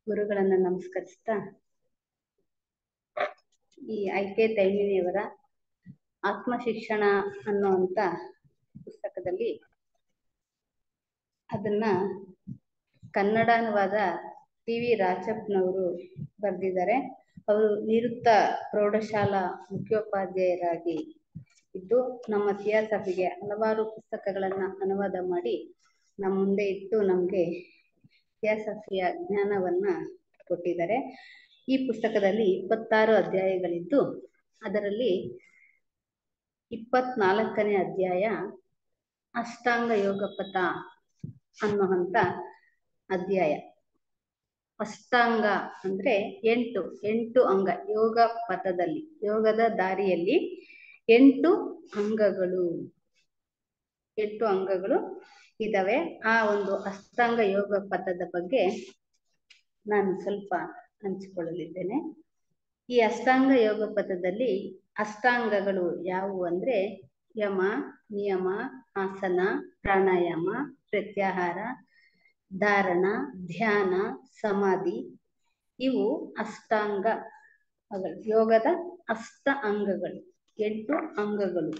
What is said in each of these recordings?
ಗುರುಗಳನ್ನ ನಮಸ್ಕರಿಸ್ತಾ ಈ ಐಕೆ ತೈಮಿನಿಯವರ ಆತ್ಮಶಿಕ್ಷಣ ಅನ್ನುವಂತ ಪುಸ್ತಕದಲ್ಲಿ ಅದನ್ನ ಕನ್ನಡ ಅನುವಾದ ಟಿ.ವಿ. ರಾಚಪ್ಪನವರು ಬರೆದಿದ್ದಾರೆ. ಅವರು ನಿವೃತ್ತ ಪ್ರೌಢಶಾಲಾ ಮುಖ್ಯೋಪಾಧ್ಯಾಯರಾಗಿ ಇದ್ದು ನಮ್ಮ ಥಿಯಾಸಫಿಗೆ ಹಲವಾರು ಪುಸ್ತಕಗಳನ್ನ ಅನುವಾದ ಮಾಡಿ ನಮ್ಮ ಮುಂದೆ ಇಟ್ಟು ನಮಗೆ ಥಿಯಾಸಫಿಯ ಜ್ಞಾನವನ್ನ ಕೊಟ್ಟಿದ್ದಾರೆ. ಈ ಪುಸ್ತಕದಲ್ಲಿ 26 ಅಧ್ಯಾಯಗಳಿದ್ದು ಅದರಲ್ಲಿ 24ನೇ ಅಧ್ಯಾಯ ಅಷ್ಟಾಂಗ ಯೋಗ ಪಥ ಅನ್ನುವಂತ ಅಧ್ಯಾಯ. ಅಷ್ಟಾಂಗ ಅಂದ್ರೆ ಎಂಟು ಅಂಗ. ಯೋಗ ಪಥದಲ್ಲಿ, ಯೋಗದ ದಾರಿಯಲ್ಲಿ 8 ಅಂಗಗಳು ಇದಾವೆ. ಆ ಒಂದು ಅಷ್ಟಾಂಗ ಯೋಗ ಪಥದ ಬಗ್ಗೆ ನಾನು ಸ್ವಲ್ಪ ಹಂಚಿಕೊಳ್ಳಲಿದ್ದೇನೆ. ಈ ಅಷ್ಟಾಂಗ ಯೋಗ ಪಥದಲ್ಲಿ ಅಷ್ಟಾಂಗಗಳು ಯಾವುವು ಅಂದ್ರೆ ಯಮ, ನಿಯಮ, ಆಸನ, ಪ್ರಾಣಾಯಾಮ, ಪ್ರತ್ಯಾಹಾರ, ಧಾರಣ, ಧ್ಯಾನ, ಸಮಾಧಿ. ಇವು ಅಷ್ಟಾಂಗಗಳು, ಯೋಗದ ಅಂಗಗಳು, 8 ಅಂಗಗಳು.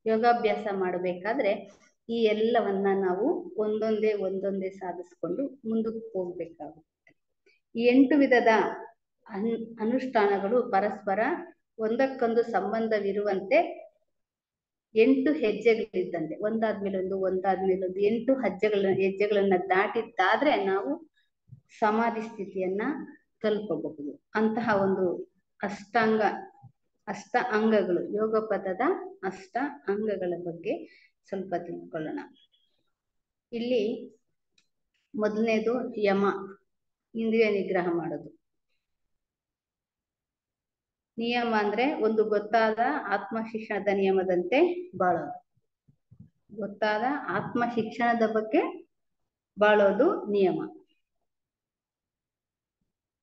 ಯೋಗಾಭ್ಯಾಸ ಮಾಡಬೇಕಾದ್ರೆ ಈ ಎಲ್ಲವನ್ನ ನಾವು ಒಂದೊಂದೇ ಸಾಧಿಸ್ಕೊಂಡು ಮುಂದಕ್ಕೆ ಹೋಗ್ಬೇಕಾಗುತ್ತೆ. ಈ 8 ವಿಧದ ಅನುಷ್ಠಾನಗಳು ಪರಸ್ಪರ ಒಂದಕ್ಕೊಂದು ಸಂಬಂಧವಿರುವಂತೆ 8 ಹೆಜ್ಜೆಗಳಿದ್ದಂತೆ, ಒಂದಾದ್ಮೇಲೆ ಒಂದು 8 ಹೆಜ್ಜೆಗಳನ್ನ ದಾಟಿದ್ದಾದ್ರೆ ನಾವು ಸಮಾಧಿ ಸ್ಥಿತಿಯನ್ನ ತಲುಪಬಹುದು. ಅಂತಹ ಒಂದು ಅಷ್ಟ ಅಂಗಗಳು, ಯೋಗ ಪಥದ ಅಷ್ಟ ಅಂಗಗಳ ಬಗ್ಗೆ ಸ್ವಲ್ಪ ತಿಳ್ಕೊಳ್ಳೋಣ. ಇಲ್ಲಿ ಮೊದಲನೇದು ಯಮ, ಇಂದ್ರಿಯ ನಿಗ್ರಹ ಮಾಡೋದು. ನಿಯಮ ಅಂದ್ರೆ ಒಂದು ಗೊತ್ತಾದ ಆತ್ಮಶಿಕ್ಷಣದ ನಿಯಮದಂತೆ ಬಾಳೋದು. ಗೊತ್ತಾದ ಆತ್ಮಶಿಕ್ಷಣದ ಬಗ್ಗೆ ಬಾಳೋದು ನಿಯಮ.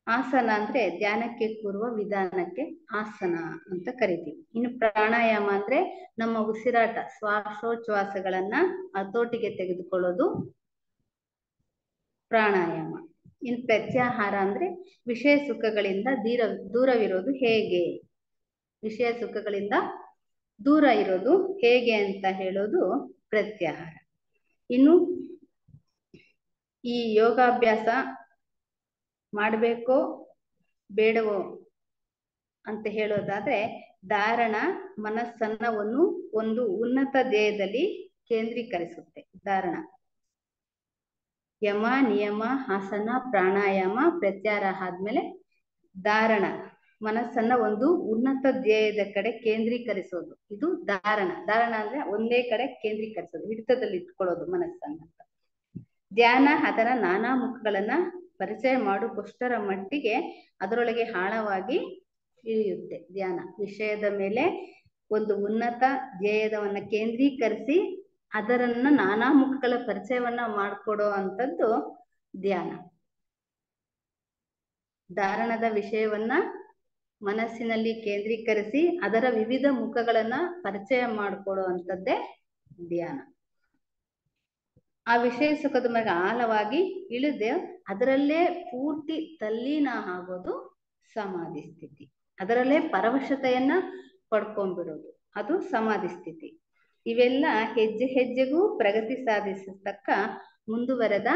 ಆಸನ ಅಂದ್ರೆ ಧ್ಯಾನಕ್ಕೆ ಕೂರುವ ವಿಧಾನಕ್ಕೆ ಆಸನ ಅಂತ ಕರಿತೀವಿ. ಇನ್ನು ಪ್ರಾಣಾಯಾಮ ಅಂದ್ರೆ ನಮ್ಮ ಉಸಿರಾಟ, ಶ್ವಾಸೋಚ್ಛ್ವಾಸಗಳನ್ನ ಹತೋಟಿಗೆ ತೆಗೆದುಕೊಳ್ಳೋದು ಪ್ರಾಣಾಯಾಮ. ಇನ್ನು ಪ್ರತ್ಯಾಹಾರ ಅಂದ್ರೆ ವಿಷಯ ಸುಖಗಳಿಂದ ದೂರವಿರೋದು ಹೇಗೆ, ವಿಷಯ ಸುಖಗಳಿಂದ ದೂರ ಇರೋದು ಹೇಗೆ ಅಂತ ಹೇಳೋದು ಪ್ರತ್ಯಾಹಾರ. ಇನ್ನು ಈ ಯೋಗಾಭ್ಯಾಸ ಮಾಡಬೇಕೋ ಬೇಡವೋ ಅಂತ ಹೇಳೋದಾದ್ರೆ ಧಾರಣ ಮನಸ್ಸನ್ನ ಒಂದು ಉನ್ನತ ಧ್ಯೇಯದಲ್ಲಿ ಕೇಂದ್ರೀಕರಿಸುತ್ತೆ. ಧಾರಣ, ಯಮ, ನಿಯಮ, ಆಸನ, ಪ್ರಾಣಾಯಾಮ, ಪ್ರತ್ಯಾಹಾರ ಆದ್ಮೇಲೆ ಧಾರಣ, ಮನಸ್ಸನ್ನ ಒಂದು ಉನ್ನತ ಧ್ಯೇಯದ ಕಡೆ ಕೇಂದ್ರೀಕರಿಸೋದು. ಇದು ಧಾರಣ. ಅಂದ್ರೆ ಒಂದೇ ಕಡೆ ಕೇಂದ್ರೀಕರಿಸೋದು, ಹಿಡಿತದಲ್ಲಿ ಇಟ್ಕೊಳ್ಳೋದು ಮನಸ್ಸನ್ನ. ಧ್ಯಾನ ಅದರ ನಾನಾ ಮುಖಗಳನ್ನ ಪರಿಚಯ ಮಾಡುವಷ್ಟರ ಮಟ್ಟಿಗೆ ಅದರೊಳಗೆ ಆಳವಾಗಿ ಇಳಿಯುತ್ತೆ. ಧ್ಯಾನ ವಿಷಯದ ಮೇಲೆ ಒಂದು ಉನ್ನತ ಧ್ಯೇಯದವನ್ನ ಕೇಂದ್ರೀಕರಿಸಿ ಅದರನ್ನ ನಾನಾ ಮುಖಗಳ ಪರಿಚಯವನ್ನ ಮಾಡಿಕೊಡೋ ಅಂತದ್ದು ಧ್ಯಾನ. ಧಾರಣದ ವಿಷಯವನ್ನ ಮನಸ್ಸಿನಲ್ಲಿ ಕೇಂದ್ರೀಕರಿಸಿ ಅದರ ವಿವಿಧ ಮುಖಗಳನ್ನ ಪರಿಚಯ ಮಾಡಿಕೊಡೋ ಅಂತದ್ದೇ ಧ್ಯಾನ. ಆ ವಿಷಯ ಸುಖದ ಮೇಲೆ ಆಳವಾಗಿ ಇಳಿದೆ ಅದರಲ್ಲೇ ಪೂರ್ತಿ ತಲ್ಲೀನ ಆಗೋದು ಸಮಾಧಿ ಸ್ಥಿತಿ. ಅದರಲ್ಲೇ ಪರವಶತೆಯನ್ನ ಪಡ್ಕೊಂಡ್ಬಿಡೋದು, ಅದು ಸಮಾಧಿ ಸ್ಥಿತಿ. ಇವೆಲ್ಲ ಹೆಜ್ಜೆ ಹೆಜ್ಜೆಗೂ ಪ್ರಗತಿ ಸಾಧಿಸತಕ್ಕ ಮುಂದುವರೆದ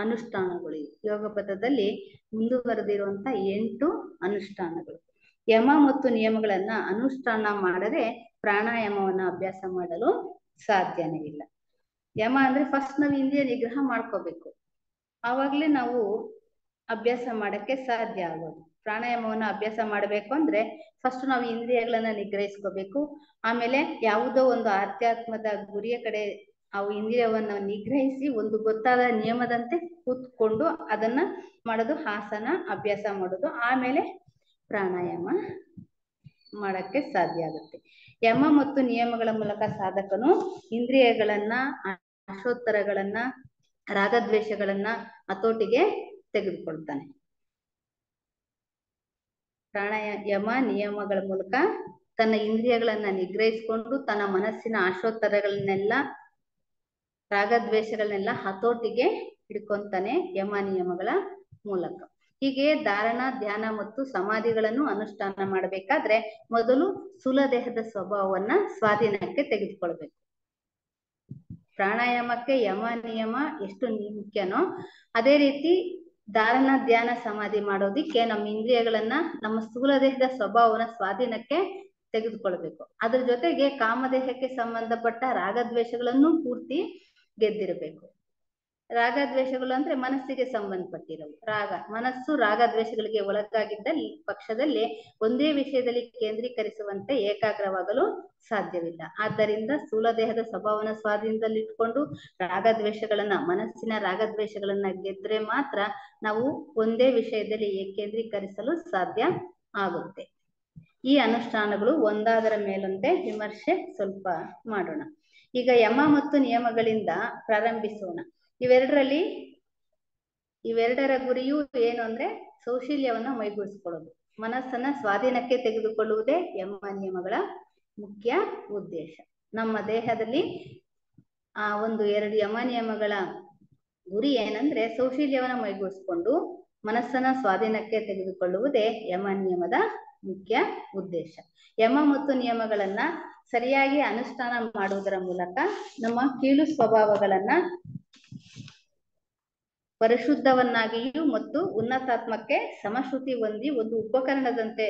ಅನುಷ್ಠಾನಗಳು. ಯೋಗ ಪಥದಲ್ಲಿ ಮುಂದುವರೆದಿರುವಂತ 8 ಅನುಷ್ಠಾನಗಳು. ಯಮ ಮತ್ತು ನಿಯಮಗಳನ್ನ ಅನುಷ್ಠಾನ ಮಾಡದೆ ಪ್ರಾಣಾಯಾಮವನ್ನ ಅಭ್ಯಾಸ ಮಾಡಲು ಸಾಧ್ಯನೇ ಇಲ್ಲ. ಯಮ ಅಂದ್ರೆ ಫಸ್ಟ್ ನಾವು ಇಂದ್ರಿಯ ನಿಗ್ರಹ ಮಾಡ್ಕೋಬೇಕು, ಆವಾಗ್ಲೇ ನಾವು ಅಭ್ಯಾಸ ಮಾಡಕ್ಕೆ ಸಾಧ್ಯ ಆಗೋದು. ಪ್ರಾಣಾಯಾಮವನ್ನ ಅಭ್ಯಾಸ ಮಾಡಬೇಕು ಅಂದ್ರೆ ಫಸ್ಟ್ ನಾವು ಇಂದ್ರಿಯಗಳನ್ನ ನಿಗ್ರಹಿಸ್ಕೋಬೇಕು. ಆಮೇಲೆ ಯಾವುದೋ ಒಂದು ಆಧ್ಯಾತ್ಮದ ಗುರಿಯ ಕಡೆ ಅವು ಇಂದ್ರಿಯವನ್ನ ನಿಗ್ರಹಿಸಿ ಒಂದು ಗೊತ್ತಾದ ನಿಯಮದಂತೆ ಕೂತ್ಕೊಂಡು ಅದನ್ನ ಮಾಡೋದು, ಆಸನ ಅಭ್ಯಾಸ ಮಾಡೋದು. ಆಮೇಲೆ ಪ್ರಾಣಾಯಾಮ ಮಾಡಕ್ಕೆ ಸಾಧ್ಯ ಆಗುತ್ತೆ. ಯಮ ಮತ್ತು ನಿಯಮಗಳ ಮೂಲಕ ಸಾಧಕನು ಇಂದ್ರಿಯಗಳನ್ನ, ಆಶೋತ್ತರಗಳನ್ನ, ರಾಗದ್ವೇಷಗಳನ್ನ ಹತೋಟಿಗೆ ತೆಗೆದುಕೊಳ್ತಾನೆ. ಯಮ ನಿಯಮಗಳ ಮೂಲಕ ತನ್ನ ಇಂದ್ರಿಯಗಳನ್ನ ನಿಗ್ರಹಿಸಿಕೊಂಡು ತನ್ನ ಮನಸ್ಸಿನ ಆಶೋತ್ತರಗಳನ್ನೆಲ್ಲ, ರಾಗದ್ವೇಷಗಳನ್ನೆಲ್ಲ ಹತೋಟಿಗೆ ಹಿಡ್ಕೊಂತಾನೆ ಯಮ ನಿಯಮಗಳ ಮೂಲಕ. ಹೀಗೆ ಧಾರಣ, ಧ್ಯಾನ ಮತ್ತು ಸಮಾಧಿಗಳನ್ನು ಅನುಷ್ಠಾನ ಮಾಡಬೇಕಾದ್ರೆ ಮೊದಲು ಸ್ಥೂಲ ದೇಹದ ಸ್ವಭಾವವನ್ನ ಸ್ವಾಧೀನಕ್ಕೆ ತೆಗೆದುಕೊಳ್ಬೇಕು. ಪ್ರಾಣಾಯಾಮಕ್ಕೆ ಯಮ ನಿಯಮ ಎಷ್ಟು ಮುಖ್ಯನೋ ಅದೇ ರೀತಿ ಧಾರಣ, ಧ್ಯಾನ, ಸಮಾಧಿ ಮಾಡೋದಿಕ್ಕೆ ನಮ್ಮ ಇಂದ್ರಿಯಗಳನ್ನ, ನಮ್ಮ ಸ್ಥೂಲ ದೇಹದ ಸ್ವಭಾವನ ಸ್ವಾಧೀನಕ್ಕೆ ತೆಗೆದುಕೊಳ್ಬೇಕು. ಅದ್ರ ಜೊತೆಗೆ ಕಾಮದೇಹಕ್ಕೆ ಸಂಬಂಧಪಟ್ಟ ರಾಗದ್ವೇಷಗಳನ್ನು ಪೂರ್ತಿ ಗೆದ್ದಿರಬೇಕು. ರಾಗದ್ವೇಷಗಳು ಅಂದ್ರೆ ಮನಸ್ಸಿಗೆ ಸಂಬಂಧಪಟ್ಟಿರವು. ಮನಸ್ಸು ರಾಗದ್ವೇಷಗಳಿಗೆ ಒಳಗಾಗಿದ್ದ ಪಕ್ಷದಲ್ಲಿ ಒಂದೇ ವಿಷಯದಲ್ಲಿ ಕೇಂದ್ರೀಕರಿಸುವಂತೆ ಏಕಾಗ್ರವಾಗಲು ಸಾಧ್ಯವಿಲ್ಲ. ಆದ್ದರಿಂದ ಸ್ಥೂಲ ದೇಹದ ಸ್ವಭಾವನ ಸ್ವಾಧೀನದಲ್ಲಿ ಇಟ್ಕೊಂಡು ಮನಸ್ಸಿನ ರಾಗದ್ವೇಷಗಳನ್ನ ಗೆದ್ರೆ ಮಾತ್ರ ನಾವು ಒಂದೇ ವಿಷಯದಲ್ಲಿ ಕೇಂದ್ರೀಕರಿಸಲು ಸಾಧ್ಯ ಆಗುತ್ತೆ. ಈ ಅನುಷ್ಠಾನಗಳು ಒಂದಾದರ ಮೇಲೊಂದೇ ವಿಮರ್ಶೆ ಸ್ವಲ್ಪ ಮಾಡೋಣ. ಈಗ ಯಮ ಮತ್ತು ನಿಯಮಗಳಿಂದ ಪ್ರಾರಂಭಿಸೋಣ. ಇವೆರಡರ ಗುರಿಯು ಏನು ಅಂದ್ರೆ ಸೌಶೀಲ್ಯವನ್ನ ಮೈಗೂಡಿಸಿಕೊಳ್ಳೋದು, ಮನಸ್ಸನ್ನ ಸ್ವಾಧೀನಕ್ಕೆ ತೆಗೆದುಕೊಳ್ಳುವುದೇ ಯಮ ನಿಯಮಗಳ ಮುಖ್ಯ ಉದ್ದೇಶ. ನಮ್ಮ ದೇಹದಲ್ಲಿ ಎರಡು ಯಮ ನಿಯಮಗಳ ಗುರಿ ಏನಂದ್ರೆ ಸೌಶೀಲ್ಯವನ್ನ ಮೈಗೂಡಿಸಿಕೊಂಡು ಮನಸ್ಸನ್ನ ಸ್ವಾಧೀನಕ್ಕೆ ತೆಗೆದುಕೊಳ್ಳುವುದೇ ಯಮ ನಿಯಮದ ಮುಖ್ಯ ಉದ್ದೇಶ. ಯಮ ಮತ್ತು ನಿಯಮಗಳನ್ನ ಸರಿಯಾಗಿ ಅನುಷ್ಠಾನ ಮಾಡುವುದರ ಮೂಲಕ ನಮ್ಮ ಕೀಳು ಸ್ವಭಾವಗಳನ್ನ ಪರಿಶುದ್ಧವನ್ನಾಗಿಯೂ ಮತ್ತು ಉನ್ನತಾತ್ಮಕ್ಕೆ ಸಮಶ್ರುತಿ ಹೊಂದಿ ಒಂದು ಉಪಕರಣದಂತೆ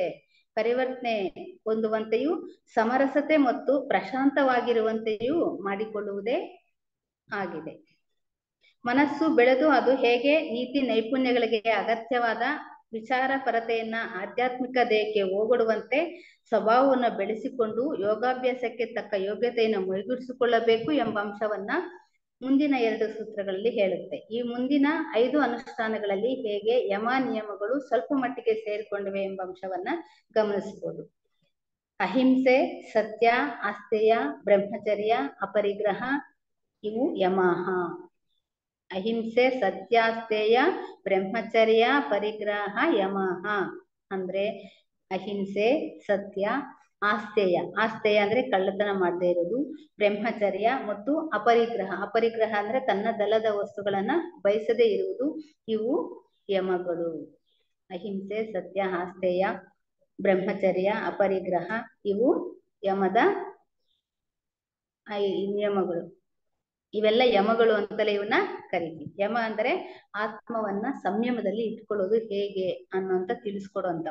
ಪರಿವರ್ತನೆ ಹೊಂದುವಂತೆಯೂ ಸಮರಸತೆ ಮತ್ತು ಪ್ರಶಾಂತವಾಗಿರುವಂತೆಯೂ ಮಾಡಿಕೊಳ್ಳುವುದೇ ಆಗಿದೆ. ಮನಸ್ಸು ಬೆಳೆದು ಅದು ಹೇಗೆ ನೀತಿ ನೈಪುಣ್ಯಗಳಿಗೆ ಅಗತ್ಯವಾದ ವಿಚಾರ ಪರತೆಯನ್ನ ಆಧ್ಯಾತ್ಮಿಕ ದೇಹಕ್ಕೆ ಹೋಗೊಡುವಂತೆ ಸ್ವಭಾವವನ್ನು ಬೆಳೆಸಿಕೊಂಡು ಯೋಗಾಭ್ಯಾಸಕ್ಕೆ ತಕ್ಕ ಯೋಗ್ಯತೆಯನ್ನು ಮೈಗೂಡಿಸಿಕೊಳ್ಳಬೇಕು ಎಂಬ ಅಂಶವನ್ನ ಮುಂದಿನ 2 ಸೂತ್ರಗಳಲ್ಲಿ ಹೇಳುತ್ತೆ. ಈ ಮುಂದಿನ 5 ಅನುಷ್ಠಾನಗಳಲ್ಲಿ ಹೇಗೆ ಯಮ ನಿಯಮಗಳು ಸ್ವಲ್ಪ ಮಟ್ಟಿಗೆ ಸೇರಿಕೊಂಡಿವೆ ಎಂಬ ಅಂಶವನ್ನ ಗಮನಿಸಬಹುದು. ಅಹಿಂಸೆ, ಸತ್ಯ, ಆಸ್ತೇಯ, ಬ್ರಹ್ಮಚರ್ಯ, ಅಪರಿಗ್ರಹ ಇವು ಯಮಃ. ಅಹಿಂಸೆ, ಸತ್ಯಾಸ್ತೇಯ, ಬ್ರಹ್ಮಚರ್ಯ, ಪರಿಗ್ರಹ ಯಮಃ. ಅಂದ್ರೆ ಅಹಿಂಸೆ, ಸತ್ಯ, ಆಸ್ತೇಯ ಅಂದ್ರೆ ಕಳ್ಳತನ ಮಾಡದೇ ಇರೋದು, ಬ್ರಹ್ಮಚರ್ಯ ಮತ್ತು ಅಪರಿಗ್ರಹ ಅಂದ್ರೆ ತನ್ನದಲ್ಲದ ವಸ್ತುಗಳನ್ನ ಬಯಸದೇ ಇರುವುದು, ಇವು ಯಮಗಳು. ಅಹಿಂಸೆ, ಸತ್ಯ, ಆಸ್ತೇಯ, ಬ್ರಹ್ಮಚರ್ಯ, ಅಪರಿಗ್ರಹ ಇವು ಯಮದ ನಿಯಮಗಳು. ಇವೆಲ್ಲ ಯಮಗಳು ಅಂತಲೇ ಇವನ್ನ ಕರಿತೀವಿ. ಯಮ ಅಂದ್ರೆ ಆತ್ಮವನ್ನ ಸಂಯಮದಲ್ಲಿ ಇಟ್ಕೊಳ್ಳೋದು ಹೇಗೆ ಅನ್ನೋಂತ ತಿಳಿಸ್ಕೊಡುವಂತ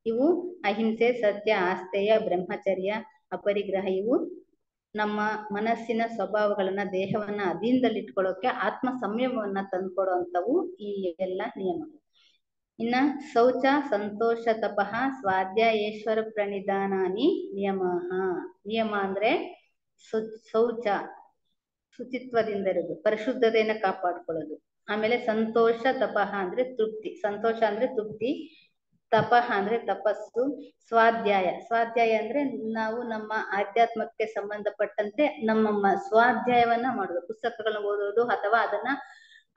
ಇವು ಅಹಿಂಸೆ, ಸತ್ಯ, ಆಸ್ತೇಯ, ಬ್ರಹ್ಮಚರ್ಯ, ಅಪರಿಗ್ರಹ ಇವು ನಮ್ಮ ಮನಸ್ಸಿನ ಸ್ವಭಾವಗಳನ್ನ, ದೇಹವನ್ನ ಅಧೀನದಲ್ಲಿ ಇಟ್ಕೊಳ್ಳೋಕೆ ಆತ್ಮ ಸಂಯಮವನ್ನ ತಂದ್ಕೊಡುವಂತವು ಈ ಎಲ್ಲ ನಿಯಮಗಳು. ಇನ್ನ ಶೌಚ, ಸಂತೋಷ, ತಪಃ, ಸ್ವಾಧ್ಯಾಯೇಶ್ವರ ಪ್ರಣಿಧಾನಾನಿ ನಿಯಮ ಅಂದ್ರೆ ಶೌಚ, ಶುಚಿತ್ವದಿಂದ ಇರೋದು, ಪರಿಶುದ್ಧತೆಯನ್ನ ಕಾಪಾಡ್ಕೊಳ್ಳೋದು. ಆಮೇಲೆ ಸಂತೋಷ, ತಪಃ ಅಂದ್ರೆ ತೃಪ್ತಿ, ಸಂತೋಷ ಅಂದ್ರೆ ತೃಪ್ತಿ, ತಪಃ ಅಂದ್ರೆ ತಪಸ್ಸು, ಸ್ವಾಧ್ಯಾಯ ಅಂದ್ರೆ ನಾವು ನಮ್ಮ ಆಧ್ಯಾತ್ಮಕ್ಕೆ ಸಂಬಂಧಪಟ್ಟಂತೆ ನಮ್ಮ ಸ್ವಾಧ್ಯಾಯವನ್ನ ಮಾಡೋದು, ಪುಸ್ತಕಗಳನ್ನ ಓದೋದು ಅಥವಾ ಅದನ್ನ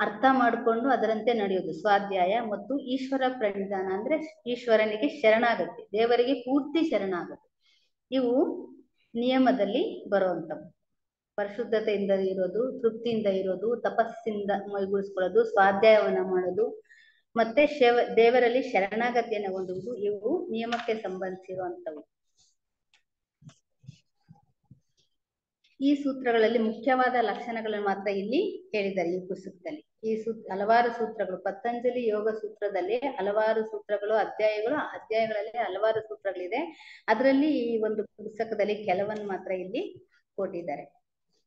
ಅರ್ಥ ಮಾಡಿಕೊಂಡು ಅದರಂತೆ ನಡೆಯೋದು ಸ್ವಾಧ್ಯಾಯ. ಮತ್ತು ಈಶ್ವರ ಪ್ರಣಿಧಾನ ಅಂದ್ರೆ ಈಶ್ವರನಿಗೆ ಶರಣಾಗತಿ, ದೇವರಿಗೆ ಪೂರ್ತಿ ಶರಣಾಗತಿ. ಇವು ನಿಯಮದಲ್ಲಿ ಬರುವಂತವು. ಪರಿಶುದ್ಧತೆಯಿಂದ ಇರೋದು, ತೃಪ್ತಿಯಿಂದ ಇರೋದು, ತಪಸ್ಸಿಂದ ಮೈಗೂಡಿಸ್ಕೊಳ್ಳೋದು, ಸ್ವಾಧ್ಯಾಯವನ್ನ ಮಾಡೋದು, ಮತ್ತೆ ದೇವರಲ್ಲಿ ಶರಣಾಗತಿಯನ್ನು ಹೊಂದುವುದು, ಇವು ನಿಯಮಕ್ಕೆ ಸಂಬಂಧಿಸಿರುವಂತವು. ಈ ಸೂತ್ರಗಳಲ್ಲಿ ಮುಖ್ಯವಾದ ಲಕ್ಷಣಗಳನ್ನು ಮಾತ್ರ ಇಲ್ಲಿ ಹೇಳಿದ್ದಾರೆ ಈ ಪುಸ್ತಕದಲ್ಲಿ. ಹಲವಾರು ಸೂತ್ರಗಳು, ಪತಂಜಲಿ ಯೋಗ ಸೂತ್ರದಲ್ಲಿ ಹಲವಾರು ಸೂತ್ರಗಳು, ಅಧ್ಯಾಯಗಳಲ್ಲಿ ಹಲವಾರು ಸೂತ್ರಗಳಿದೆ. ಅದರಲ್ಲಿ ಈ ಒಂದು ಪುಸ್ತಕದಲ್ಲಿ ಕೆಲವನ್ನು ಮಾತ್ರ ಇಲ್ಲಿ ಕೊಟ್ಟಿದ್ದಾರೆ.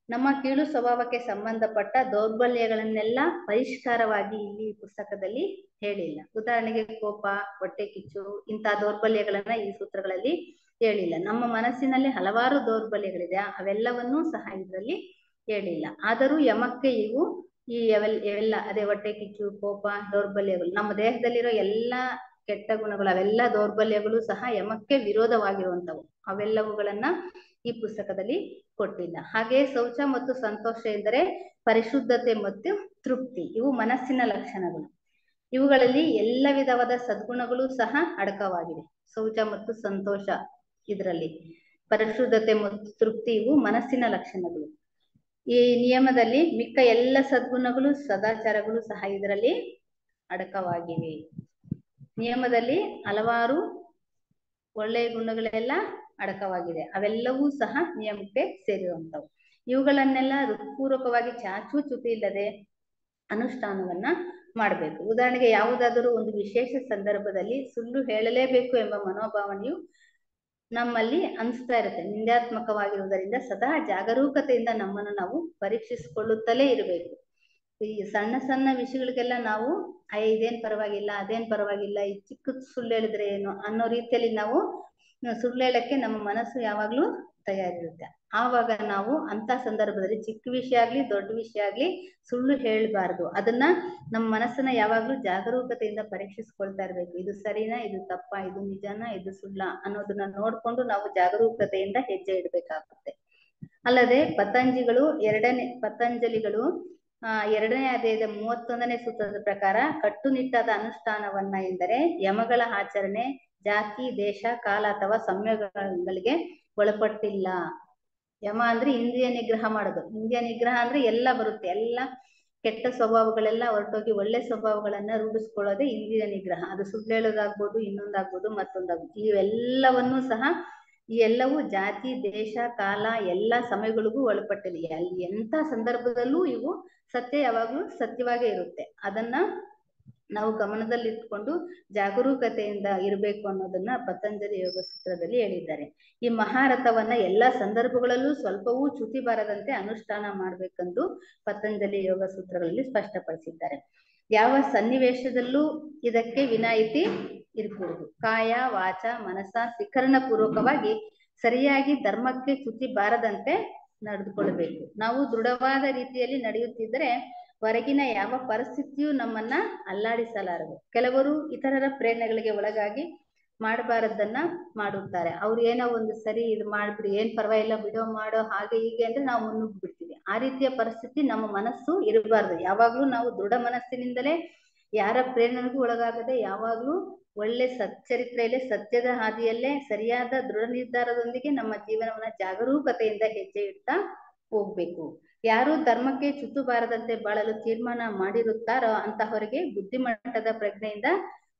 ನಮ್ಮ ಕೀಳು ಸ್ವಭಾವಕ್ಕೆ ಸಂಬಂಧಪಟ್ಟ ದೌರ್ಬಲ್ಯಗಳನ್ನೆಲ್ಲ ಪರಿಷ್ಕಾರವಾಗಿ ಇಲ್ಲಿ ಪುಸ್ತಕದಲ್ಲಿ ಹೇಳಿಲ್ಲ. ಉದಾಹರಣೆಗೆ ಕೋಪ, ಹೊಟ್ಟೆ ಕಿಚ್ಚು ಇಂತಹ ದೌರ್ಬಲ್ಯಗಳನ್ನ ಈ ಸೂತ್ರಗಳಲ್ಲಿ ಹೇಳಿಲ್ಲ. ನಮ್ಮ ಮನಸ್ಸಿನಲ್ಲಿ ಹಲವಾರು ದೌರ್ಬಲ್ಯಗಳಿದೆ, ಅವೆಲ್ಲವನ್ನೂ ಸಹ ಇದರಲ್ಲಿ ಹೇಳಿಲ್ಲ. ಆದರೂ ಯಮಕ್ಕೆ ಇವೆಲ್ಲ ಅದೇ ಹೊಟ್ಟೆ ಕಿಚ್ಚು, ಕೋಪ, ದೌರ್ಬಲ್ಯಗಳು, ನಮ್ಮ ದೇಹದಲ್ಲಿರೋ ಎಲ್ಲಾ ಕೆಟ್ಟ ಗುಣಗಳು, ಅವೆಲ್ಲ ದೌರ್ಬಲ್ಯಗಳು ಸಹ ಯಮಕ್ಕೆ ವಿರೋಧವಾಗಿರುವಂತವು. ಅವೆಲ್ಲವುಗಳನ್ನ ಈ ಪುಸ್ತಕದಲ್ಲಿ ಕೊಟ್ಟಿಲ್ಲ. ಹಾಗೆ ಶೌಚ ಮತ್ತು ಸಂತೋಷ ಎಂದರೆ ಪರಿಶುದ್ಧತೆ ಮತ್ತು ತೃಪ್ತಿ, ಇವು ಮನಸ್ಸಿನ ಲಕ್ಷಣಗಳು. ಇವುಗಳಲ್ಲಿ ಎಲ್ಲ ವಿಧವಾದ ಸದ್ಗುಣಗಳು ಸಹ ಅಡಕವಾಗಿದೆ. ಶೌಚ ಮತ್ತು ಸಂತೋಷ ಇದರಲ್ಲಿ, ಪರಿಶುದ್ಧತೆ ಮತ್ತು ತೃಪ್ತಿ ಇವು ಮನಸ್ಸಿನ ಲಕ್ಷಣಗಳು. ಈ ನಿಯಮದಲ್ಲಿ ಮಿಕ್ಕ ಎಲ್ಲ ಸದ್ಗುಣಗಳು, ಸದಾಚಾರಗಳು ಸಹ ಇದರಲ್ಲಿ ಅಡಕವಾಗಿವೆ. ನಿಯಮದಲ್ಲಿ ಹಲವಾರು ಒಳ್ಳೆಯ ಗುಣಗಳೆಲ್ಲ ಅಡಕವಾಗಿದೆ. ಅವೆಲ್ಲವೂ ಸಹ ನಿಯಮಕ್ಕೆ ಸೇರಿರುವಂತವು. ಇವುಗಳನ್ನೆಲ್ಲ ಹೃತ್ಪೂರ್ವಕವಾಗಿ ಚಾಚೂ ಇಲ್ಲದೆ ಅನುಷ್ಠಾನವನ್ನ ಮಾಡಬೇಕು. ಉದಾಹರಣೆಗೆ ಯಾವುದಾದರೂ ಒಂದು ವಿಶೇಷ ಸಂದರ್ಭದಲ್ಲಿ ಸುಳ್ಳು ಹೇಳಲೇಬೇಕು ಎಂಬ ಮನೋಭಾವನೆಯು ನಮ್ಮಲ್ಲಿ ಅನಿಸ್ತಾ ಇರುತ್ತೆ. ನಿಂದಾತ್ಮಕವಾಗಿರುವುದರಿಂದ ಸದಾ ಜಾಗರೂಕತೆಯಿಂದ ನಮ್ಮನ್ನು ನಾವು ಪರೀಕ್ಷಿಸಿಕೊಳ್ಳುತ್ತಲೇ ಇರಬೇಕು. ಈ ಸಣ್ಣ ಸಣ್ಣ ವಿಷಯಗಳಿಗೆಲ್ಲ ನಾವು ಇದೇನ್ ಪರವಾಗಿಲ್ಲ, ಅದೇನ್ ಪರವಾಗಿಲ್ಲ, ಈ ಚಿಕ್ಕ ಸುಳ್ಳು ಹೇಳಿದ್ರೆ ಏನು ಅನ್ನೋ ರೀತಿಯಲ್ಲಿ ನಾವು ಸುಳ್ಳು ಹೇಳಕ್ಕೆ ನಮ್ಮ ಮನಸ್ಸು ಯಾವಾಗ್ಲೂ ತಯಾರಿರುತ್ತೆ. ಆವಾಗ ನಾವು ಅಂತ ಸಂದರ್ಭದಲ್ಲಿ ಚಿಕ್ಕ ವಿಷಯ ಆಗ್ಲಿ ದೊಡ್ಡ ವಿಷಯ ಆಗ್ಲಿ ಸುಳ್ಳು ಹೇಳಬಾರ್ದು. ಅದನ್ನ ನಮ್ಮ ಮನಸ್ಸನ್ನ ಯಾವಾಗ್ಲೂ ಜಾಗರೂಕತೆಯಿಂದ ಪರೀಕ್ಷಿಸ್ಕೊಳ್ತಾ ಇರ್ಬೇಕು. ಇದು ಸರಿನಾ, ಇದು ತಪ್ಪಾ, ಇದು ನಿಜಾನಾ, ಇದು ಸುಳ್ಳ ಅನ್ನೋದನ್ನ ನೋಡ್ಕೊಂಡು ನಾವು ಜಾಗರೂಕತೆಯಿಂದ ಹೆಜ್ಜೆ ಇಡ್ಬೇಕಾಗುತ್ತೆ. ಅಲ್ಲದೆ ಪತಂಜಲಿಗಳು 2ನೇ ಅಧ್ಯಾಯದ 31ನೇ ಸೂತ್ರದ ಪ್ರಕಾರ ಕಟ್ಟುನಿಟ್ಟಾದ ಅನುಷ್ಠಾನವನ್ನ ಎಂದರೆ ಯಮಗಳ ಆಚರಣೆ ಜಾತಿ, ದೇಶ, ಕಾಲ ಅಥವಾ ಸಂಯೋಗಗಳಿಗೆ ಒಳಪಟ್ಟಿಲ್ಲ. ಯಮ ಅಂದ್ರೆ ಇಂದ್ರಿಯ ನಿಗ್ರಹ ಮಾಡೋದು. ಇಂದ್ರಿಯ ನಿಗ್ರಹ ಅಂದ್ರೆ ಎಲ್ಲ ಬರುತ್ತೆ, ಎಲ್ಲ ಕೆಟ್ಟ ಸ್ವಭಾವಗಳೆಲ್ಲ ಹೊರಟೋಗಿ ಒಳ್ಳೆ ಸ್ವಭಾವಗಳನ್ನ ರೂಢಿಸ್ಕೊಳ್ಳೋದೇ ಇಂದ್ರಿಯ ನಿಗ್ರಹ. ಅದು ಸುಳ್ಳು ಹೇಳೋದಾಗ್ಬೋದು, ಇನ್ನೊಂದಾಗ್ಬೋದು, ಮತ್ತೊಂದಾಗ್ಬೋದು. ಇವೆಲ್ಲವನ್ನೂ ಸಹ ಈ ಎಲ್ಲವೂ ಜಾತಿ, ದೇಶ, ಕಾಲ ಎಲ್ಲ ಸಮಯಗಳಿಗೂ ಒಳಪಟ್ಟಿಲ್ಲ. ಎಂತ ಸಂದರ್ಭದಲ್ಲೂ ಇವು ಸತ್ಯ ಯಾವಾಗ್ಲೂ ಸತ್ಯವಾಗೇ ಇರುತ್ತೆ. ಅದನ್ನ ನಾವು ಗಮನದಲ್ಲಿ ಇಟ್ಕೊಂಡು ಜಾಗರೂಕತೆಯಿಂದ ಇರಬೇಕು ಅನ್ನೋದನ್ನ ಪತಂಜಲಿ ಯೋಗ ಸೂತ್ರದಲ್ಲಿ ಹೇಳಿದ್ದಾರೆ. ಈ ಮಹಾರಥವನ್ನ ಎಲ್ಲಾ ಸಂದರ್ಭಗಳಲ್ಲೂ ಸ್ವಲ್ಪವೂ ಚ್ಯುತಿ ಬಾರದಂತೆ ಅನುಷ್ಠಾನ ಮಾಡ್ಬೇಕೆಂದು ಪತಂಜಲಿ ಯೋಗ ಸೂತ್ರಗಳಲ್ಲಿ ಸ್ಪಷ್ಟಪಡಿಸಿದ್ದಾರೆ. ಯಾವ ಸನ್ನಿವೇಶದಲ್ಲೂ ಇದಕ್ಕೆ ವಿನಾಯಿತಿ ಇರಕೂಡದು. ಕಾಯ, ವಾಚ, ಮನಸ ಶಿಖರಣ ಪೂರ್ವಕವಾಗಿ ಸರಿಯಾಗಿ ಧರ್ಮಕ್ಕೆ ಚ್ಯುತಿ ಬಾರದಂತೆ ನಡೆದುಕೊಳ್ಳಬೇಕು. ನಾವು ದೃಢವಾದ ರೀತಿಯಲ್ಲಿ ನಡೆಯುತ್ತಿದ್ದರೆ ಹೊರಗಿನ ಯಾವ ಪರಿಸ್ಥಿತಿಯೂ ನಮ್ಮನ್ನ ಅಲ್ಲಾಡಿಸಲಾರದು. ಕೆಲವರು ಇತರರ ಪ್ರೇರಣೆಗಳಿಗೆ ಒಳಗಾಗಿ ಮಾಡಬಾರದನ್ನ ಮಾಡುತ್ತಾರೆ. ಅವ್ರು ಏನೋ ಒಂದು ಸರಿ ಇದು ಮಾಡ್ಬಿಡಿ, ಏನ್ ಪರವಾಗಿಲ್ಲ ಬಿಡೋ ಮಾಡೋ ಹಾಗೆ ಹೀಗೆ ಅಂದ್ರೆ ನಾವು ಮುನ್ನುಗ್ಬಿಡ್ತೀವಿ. ಆ ರೀತಿಯ ಪರಿಸ್ಥಿತಿ ನಮ್ಮ ಮನಸ್ಸು ಇರಬಾರ್ದು. ಯಾವಾಗ್ಲೂ ನಾವು ದೃಢ ಮನಸ್ಸಿನಿಂದಲೇ ಯಾರ ಪ್ರೇರಣೆಗೂ ಒಳಗಾಗದೆ ಯಾವಾಗ್ಲೂ ಒಳ್ಳೆ ಸಚ್ಚರಿತ್ರೆಯಲ್ಲೇ ಸತ್ಯದ ಹಾದಿಯಲ್ಲೇ ಸರಿಯಾದ ದೃಢ ನಿರ್ಧಾರದೊಂದಿಗೆ ನಮ್ಮ ಜೀವನವನ್ನ ಜಾಗರೂಕತೆಯಿಂದ ಹೆಜ್ಜೆ ಇಡ್ತಾ ಹೋಗ್ಬೇಕು. ಯಾರು ಧರ್ಮಕ್ಕೆ ಚ್ಯುತಿ ಬಾರದಂತೆ ಬಾಳಲು ತೀರ್ಮಾನ ಮಾಡಿರುತ್ತಾರೋ ಅಂತಹವರಿಗೆ ಬುದ್ಧಿಮಟ್ಟದ ಪ್ರಜ್ಞೆಯಿಂದ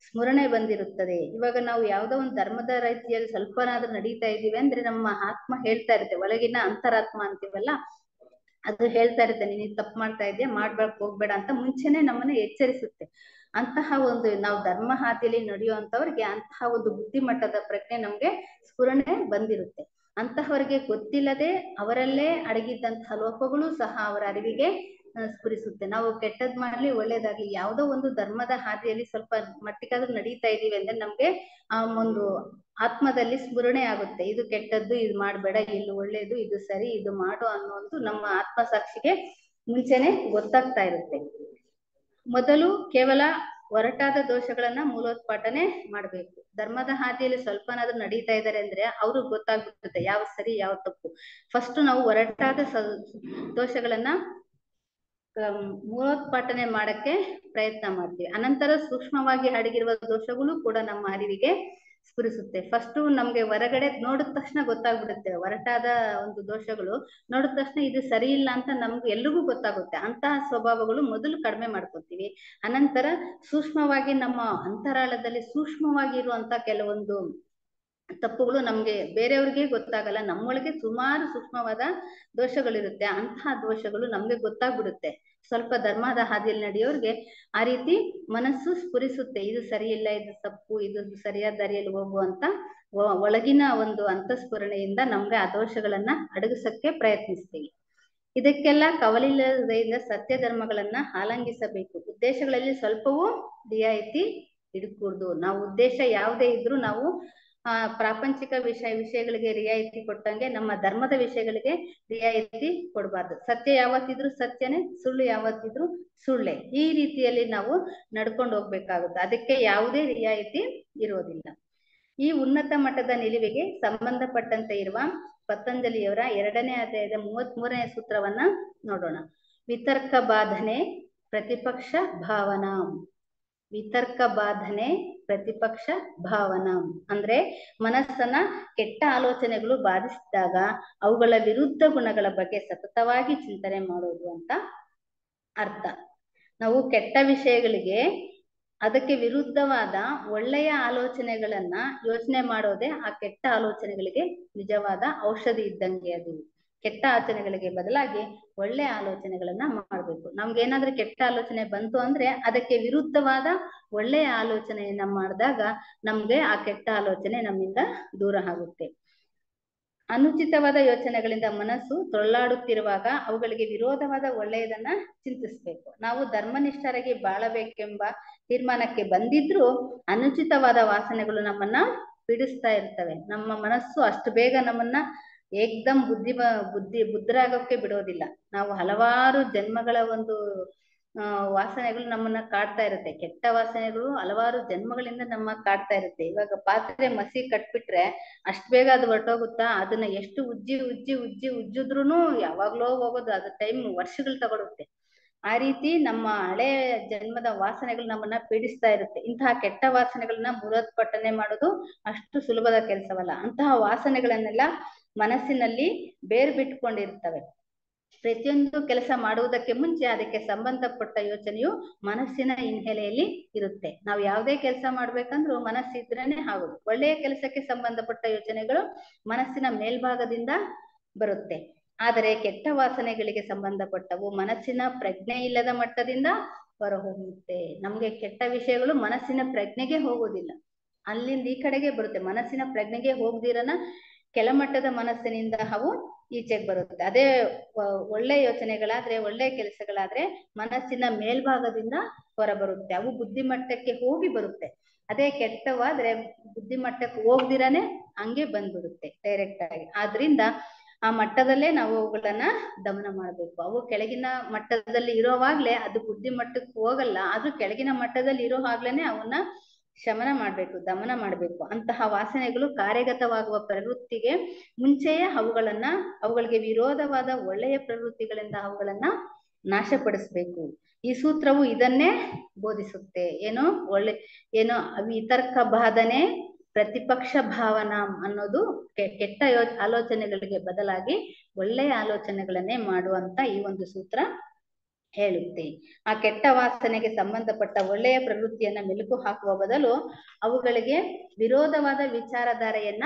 ಸ್ಮರಣೆ ಬಂದಿರುತ್ತದೆ. ಇವಾಗ ನಾವು ಯಾವ್ದೋ ಒಂದು ಧರ್ಮದ ರೀತಿಯಲ್ಲಿ ಸ್ವಲ್ಪನಾದ್ರೂ ನಡೀತಾ ಇದೀವಿ ಅಂದ್ರೆ ನಮ್ಮ ಆತ್ಮ ಹೇಳ್ತಾ ಇರುತ್ತೆ, ಒಳಗಿನ ಅಂತರಾತ್ಮ ಅಂತೀವಲ್ಲ, ಅದು ಹೇಳ್ತಾ ಇರುತ್ತೆ ನೀನು ತಪ್ಪು ಮಾಡ್ತಾ ಇದೆಯಾ, ಮಾಡ್ಬೇಕ್ ಹೋಗ್ಬೇಡ ಅಂತ ಮುಂಚೆನೆ ನಮ್ಮನ್ನ ಎಚ್ಚರಿಸುತ್ತೆ. ಅಂತಹ ಒಂದು ನಾವು ಧರ್ಮ ಹಾದಿಯಲ್ಲಿ ನಡೆಯುವಂತವ್ರಿಗೆ ಅಂತಹ ಒಂದು ಬುದ್ಧಿಮಟ್ಟದ ಪ್ರಜ್ಞೆ ನಮ್ಗೆ ಸ್ಫುರಣೆ ಬಂದಿರುತ್ತೆ. ಅಂತಹವರಿಗೆ ಗೊತ್ತಿಲ್ಲದೆ ಅವರಲ್ಲೇ ಅಡಗಿದ್ದಂತಹ ಲೋಪಗಳು ಸಹ ಅವರ ಅರಿವಿಗೆ ಸ್ಫುರಿಸುತ್ತೆ. ನಾವು ಕೆಟ್ಟದ್ ಮಾಡ್ಲಿ ಒಳ್ಳೇದಾಗ್ಲಿ ಯಾವುದೋ ಒಂದು ಧರ್ಮದ ಹಾದಿಯಲ್ಲಿ ಸ್ವಲ್ಪ ಮಟ್ಟಿಗಾದ್ರೂ ನಡೀತಾ ಇದೀವಿ ಅಂದ್ರೆ ನಮ್ಗೆ ಆ ಒಂದು ಆತ್ಮದಲ್ಲಿ ಸ್ಮರಣೆ ಆಗುತ್ತೆ. ಇದು ಕೆಟ್ಟದ್ದು, ಇದು ಮಾಡ್ಬೇಡ, ಇಲ್ಲಿ ಒಳ್ಳೇದು, ಇದು ಸರಿ, ಇದು ಮಾಡು ಅನ್ನೋದು ನಮ್ಮ ಆತ್ಮಸಾಕ್ಷಿಗೆ ಮುಂಚೆನೆ ಗೊತ್ತಾಗ್ತಾ ಇರುತ್ತೆ. ಮೊದಲು ಕೇವಲ ಹೊರಟಾದ ದೋಷಗಳನ್ನ ಮೂಲೋತ್ಪಾಟನೆ ಮಾಡ್ಬೇಕು. ಧರ್ಮದ ಹಾದಿಯಲ್ಲಿ ಸ್ವಲ್ಪನಾದ್ರೂ ನಡೀತಾ ಇದ್ದಾರೆ ಅಂದ್ರೆ ಅವ್ರಿಗೆ ಗೊತ್ತಾಗ್ಬಿಡುತ್ತೆ ಯಾವ ಸರಿ ಯಾವ ತಪ್ಪು. ಫಸ್ಟ್ ನಾವು ಹೊರಟಾದ ದೋಷಗಳನ್ನ ಮೂಲೋತ್ಪಾಟನೆ ಮಾಡಕ್ಕೆ ಪ್ರಯತ್ನ ಮಾಡ್ತೀವಿ. ಅನಂತರ ಸೂಕ್ಷ್ಮವಾಗಿ ಅಡಗಿರುವ ದೋಷಗಳು ಕೂಡ ನಮ್ಮ ಅರಿವಿಗೆ ಸ್ಫುರಿಸುತ್ತೆ. ಫಸ್ಟ್ ನಮ್ಗೆ ಹೊರಗಡೆ ನೋಡಿದ ತಕ್ಷಣ ಗೊತ್ತಾಗ್ಬಿಡುತ್ತೆ ಹೊರಟಾದ ಒಂದು ದೋಷಗಳು. ನೋಡಿದ ತಕ್ಷಣ ಇದು ಸರಿ ಇಲ್ಲ ಅಂತ ನಮ್ಗೆ ಎಲ್ರಿಗೂ ಗೊತ್ತಾಗುತ್ತೆ. ಅಂತಹ ಸ್ವಭಾವಗಳು ಮೊದಲು ಕಡಿಮೆ ಮಾಡ್ಕೊತೀವಿ. ಅನಂತರ ಸೂಕ್ಷ್ಮವಾಗಿ ನಮ್ಮ ಅಂತರಾಳದಲ್ಲಿ ಸೂಕ್ಷ್ಮವಾಗಿ ಇರುವಂತ ಕೆಲವೊಂದು ತಪ್ಪುಗಳು ನಮ್ಗೆ ಬೇರೆಯವ್ರಿಗೆ ಗೊತ್ತಾಗಲ್ಲ, ನಮ್ಮೊಳಗೆ ಸುಮಾರು ಸೂಕ್ಷ್ಮವಾದ ದೋಷಗಳಿರುತ್ತೆ. ಅಂತಹ ದೋಷಗಳು ನಮ್ಗೆ ಗೊತ್ತಾಗ್ಬಿಡುತ್ತೆ. ಸ್ವಲ್ಪ ಧರ್ಮದ ಹಾದಿಯಲ್ಲಿ ನಡೆಯೋರ್ಗೆ ಆ ರೀತಿ ಮನಸ್ಸು ಸ್ಫುರಿಸುತ್ತೆ, ಇದು ಸರಿ ಇಲ್ಲ, ಇದು ತಪ್ಪು, ಇದು ಸರಿಯಾದ ದಾರಿಯಲ್ಲಿ ಹೋಗುವಂತ ಒಳಗಿನ ಒಂದು ಅಂತಸ್ಫುರಣೆಯಿಂದ ನಮ್ಗೆ ಆ ದೋಷಗಳನ್ನ ಅಡಗಿಸಕ್ಕೆ ಪ್ರಯತ್ನಿಸ್ತೀವಿ. ಇದಕ್ಕೆಲ್ಲ ಕವಲಿಲ್ಲದೆಯಿಂದ ಸತ್ಯ ಧರ್ಮಗಳನ್ನ ಆಲಂಗಿಸಬೇಕು. ಉದ್ದೇಶಗಳಲ್ಲಿ ಸ್ವಲ್ಪವೂ ರಿಯಾಯಿತಿ ಇಡಕೂಡ್ದು. ನಾವು ಉದ್ದೇಶ ಯಾವುದೇ ಇದ್ರೂ ನಾವು ಪ್ರಾಪಂಚಿಕ ವಿಷಯಗಳಿಗೆ ರಿಯಾಯಿತಿ ಕೊಟ್ಟಂಗೆ ನಮ್ಮ ಧರ್ಮದ ವಿಷಯಗಳಿಗೆ ರಿಯಾಯಿತಿ ಕೊಡಬಾರ್ದು. ಸತ್ಯ ಯಾವತ್ತಿದ್ರು ಸತ್ಯನೇ, ಸುಳ್ಳು ಯಾವತ್ತಿದ್ರು ಸುಳ್ಳೆ. ಈ ರೀತಿಯಲ್ಲಿ ನಾವು ನಡ್ಕೊಂಡು ಹೋಗ್ಬೇಕಾಗುತ್ತೆ. ಅದಕ್ಕೆ ಯಾವುದೇ ರಿಯಾಯಿತಿ ಇರೋದಿಲ್ಲ. ಈ ಉನ್ನತ ಮಟ್ಟದ ನಿಲುವಿಗೆ ಸಂಬಂಧಪಟ್ಟಂತೆ ಇರುವ ಪತಂಜಲಿಯವರ 2ನೇ ಅಧ್ಯಾಯದ 33ನೇ ಸೂತ್ರವನ್ನ ನೋಡೋಣ. ವಿತರ್ಕ ಬಾಧನೆ ಪ್ರತಿಪಕ್ಷ ಭಾವನಾ. ವಿತರ್ಕ ಬಾಧನೆ ಪ್ರತಿಪಕ್ಷ ಭಾವನಾ ಅಂದ್ರೆ ಮನಸ್ಸನ್ನ ಕೆಟ್ಟ ಆಲೋಚನೆಗಳು ಬಾಧಿಸಿದಾಗ ಅವುಗಳ ವಿರುದ್ಧ ಗುಣಗಳ ಬಗ್ಗೆ ಸತತವಾಗಿ ಚಿಂತನೆ ಮಾಡೋದು ಅಂತ ಅರ್ಥ. ನಾವು ಕೆಟ್ಟ ವಿಷಯಗಳಿಗೆ ಅದಕ್ಕೆ ವಿರುದ್ಧವಾದ ಒಳ್ಳೆಯ ಆಲೋಚನೆಗಳನ್ನ ಯೋಚನೆ ಮಾಡೋದೇ ಆ ಕೆಟ್ಟ ಆಲೋಚನೆಗಳಿಗೆ ನಿಜವಾದ ಔಷಧಿ ಇದ್ದಂಗೆ. ಅದು ಕೆಟ್ಟ ಆಲೋಚನೆಗಳಿಗೆ ಬದಲಾಗಿ ಒಳ್ಳೆ ಆಲೋಚನೆಗಳನ್ನ ಮಾಡ್ಬೇಕು. ನಮ್ಗೇನಾದ್ರೂ ಕೆಟ್ಟ ಆಲೋಚನೆ ಬಂತು ಅಂದ್ರೆ ಅದಕ್ಕೆ ವಿರುದ್ಧವಾದ ಒಳ್ಳೆಯ ಆಲೋಚನೆಯನ್ನ ಮಾಡಿದಾಗ ನಮ್ಗೆ ಆ ಕೆಟ್ಟ ಆಲೋಚನೆ ನಮ್ಮಿಂದ ದೂರ ಆಗುತ್ತೆ. ಅನುಚಿತವಾದ ಯೋಚನೆಗಳಿಂದ ಮನಸ್ಸು ತೊಳ್ಳಾಡುತ್ತಿರುವಾಗ ಅವುಗಳಿಗೆ ವಿರೋಧವಾದ ಒಳ್ಳೆಯದನ್ನ ಚಿಂತಿಸ್ಬೇಕು. ನಾವು ಧರ್ಮನಿಷ್ಠರಾಗಿ ಬಾಳಬೇಕೆಂಬ ತೀರ್ಮಾನಕ್ಕೆ ಬಂದಿದ್ರು ಅನುಚಿತವಾದ ವಾಸನೆಗಳು ನಮ್ಮನ್ನ ಪೀಡಿಸ್ತಾ ಇರ್ತವೆ. ನಮ್ಮ ಮನಸ್ಸು ಅಷ್ಟು ಬೇಗ ನಮ್ಮನ್ನ ಏಕ್ದಮ್ ಬುದ್ಧರಾಗೋಕೆ ಬಿಡೋದಿಲ್ಲ. ನಾವು ಹಲವಾರು ಜನ್ಮಗಳ ಒಂದು ವಾಸನೆಗಳು ನಮ್ಮನ್ನ ಕಾಡ್ತಾ ಇರುತ್ತೆ. ಕೆಟ್ಟ ವಾಸನೆಗಳು ಹಲವಾರು ಜನ್ಮಗಳಿಂದ ನಮ್ಮ ಕಾಡ್ತಾ ಇರುತ್ತೆ. ಇವಾಗ ಪಾತ್ರೆ ಮಸಿ ಕಟ್ಬಿಟ್ರೆ ಅಷ್ಟ್ ಬೇಗ ಅದು ಹೊರಟೋಗುತ್ತಾ? ಅದನ್ನ ಎಷ್ಟು ಉಜ್ಜಿದ್ರುನು ಯಾವಾಗ್ಲೋ ಹೋಗೋದು. ಅದು ಟೈಮ್ ವರ್ಷಗಳು ತಗೊಳುತ್ತೆ. ಆ ರೀತಿ ನಮ್ಮ ಹಳೆ ಜನ್ಮದ ವಾಸನೆಗಳು ನಮ್ಮನ್ನ ಪೀಡಿಸ್ತಾ ಇರುತ್ತೆ. ಇಂತಹ ಕೆಟ್ಟ ವಾಸನೆಗಳನ್ನ ಮೂಲೋತ್ಪಾಟನೆ ಮಾಡೋದು ಅಷ್ಟು ಸುಲಭದ ಕೆಲಸವಲ್ಲ. ಅಂತಹ ವಾಸನೆಗಳನ್ನೆಲ್ಲ ಮನಸ್ಸಿನಲ್ಲಿ ಬೇರ್ ಬಿಟ್ಕೊಂಡಿರ್ತವೆ. ಪ್ರತಿಯೊಂದು ಕೆಲಸ ಮಾಡುವುದಕ್ಕೆ ಮುಂಚೆ ಅದಕ್ಕೆ ಸಂಬಂಧಪಟ್ಟ ಯೋಚನೆಯು ಮನಸ್ಸಿನ ಹಿನ್ನೆಲೆಯಲ್ಲಿ ಇರುತ್ತೆ. ನಾವು ಯಾವುದೇ ಕೆಲಸ ಮಾಡ್ಬೇಕಂದ್ರೂ ಮನಸ್ಸಿದ್ರೇನೆ ಆಗೋದು. ಒಳ್ಳೆಯ ಕೆಲಸಕ್ಕೆ ಸಂಬಂಧಪಟ್ಟ ಯೋಚನೆಗಳು ಮನಸ್ಸಿನ ಮೇಲ್ಭಾಗದಿಂದ ಬರುತ್ತೆ. ಆದರೆ ಕೆಟ್ಟ ವಾಸನೆಗಳಿಗೆ ಸಂಬಂಧಪಟ್ಟವು ಮನಸ್ಸಿನ ಪ್ರಜ್ಞೆ ಇಲ್ಲದ ಮಟ್ಟದಿಂದ ಹೊರಹೋಗುತ್ತೆ. ನಮ್ಗೆ ಕೆಟ್ಟ ವಿಷಯಗಳು ಮನಸ್ಸಿನ ಪ್ರಜ್ಞೆಗೆ ಹೋಗೋದಿಲ್ಲ, ಅಲ್ಲಿಂದ ಈ ಕಡೆಗೆ ಬರುತ್ತೆ. ಮನಸ್ಸಿನ ಪ್ರಜ್ಞೆಗೆ ಹೋಗ್ದಿರನ ಕೆಳಮಟ್ಟದ ಮನಸ್ಸಿನಿಂದ ಅವು ಈಚೆಗೆ ಬರುತ್ತೆ. ಅದೇ ಒಳ್ಳೆ ಯೋಚನೆಗಳಾದ್ರೆ, ಒಳ್ಳೆ ಕೆಲಸಗಳಾದ್ರೆ ಮನಸ್ಸಿನ ಮೇಲ್ಭಾಗದಿಂದ ಹೊರ ಬರುತ್ತೆ. ಅವು ಬುದ್ಧಿಮಟ್ಟಕ್ಕೆ ಹೋಗಿ ಬರುತ್ತೆ. ಅದೇ ಕೆಟ್ಟವಾದ್ರೆ ಬುದ್ಧಿಮಟ್ಟಕ್ಕೆ ಹೋಗ್ದಿರಾನೆ ಹಂಗೆ ಬಂದ್ಬಿಡುತ್ತೆ ಡೈರೆಕ್ಟ್ ಆಗಿ. ಆದ್ರಿಂದ ಆ ಮಟ್ಟದಲ್ಲೇ ನಾವು ಅವುಗಳನ್ನ ದಮನ ಮಾಡ್ಬೇಕು. ಅವು ಕೆಳಗಿನ ಮಟ್ಟದಲ್ಲಿ ಇರೋವಾಗ್ಲೇ ಅದು ಬುದ್ಧಿ ಮಟ್ಟಕ್ಕೆ ಹೋಗಲ್ಲ. ಆದ್ರೂ ಕೆಳಗಿನ ಮಟ್ಟದಲ್ಲಿ ಇರೋ ಆಗ್ಲೇನೆ ಅವನ್ನ ಶಮನ ಮಾಡ್ಬೇಕು, ದಮನ ಮಾಡ್ಬೇಕು. ಅಂತಹ ವಾಸನೆಗಳು ಕಾರ್ಯಗತವಾಗುವ ಪ್ರವೃತ್ತಿಗೆ ಮುಂಚೆಯೇ ಅವುಗಳಿಗೆ ವಿರೋಧವಾದ ಒಳ್ಳೆಯ ಪ್ರವೃತ್ತಿಗಳಿಂದ ಅವುಗಳನ್ನ ನಾಶಪಡಿಸ್ಬೇಕು. ಈ ಸೂತ್ರವು ಇದನ್ನೇ ಬೋಧಿಸುತ್ತೆ. ಏನೋ ವಿತರ್ಕ ಬಾಧನೆ ಪ್ರತಿಪಕ್ಷ ಭಾವನಾ ಅನ್ನೋದು ಕೆಟ್ಟ ಆಲೋಚನೆಗಳಿಗೆ ಬದಲಾಗಿ ಒಳ್ಳೆಯ ಆಲೋಚನೆಗಳನ್ನೇ ಮಾಡುವಂತ ಈ ಒಂದು ಸೂತ್ರ ಹೇಳುತ್ತೆ. ಆ ಕೆಟ್ಟ ವಾಸನೆಗೆ ಸಂಬಂಧಪಟ್ಟ ಒಳ್ಳೆಯ ಪ್ರವೃತ್ತಿಯನ್ನ ಮೆಲುಕು ಹಾಕುವ ಬದಲು ಅವುಗಳಿಗೆ ವಿರೋಧವಾದ ವಿಚಾರಧಾರೆಯನ್ನ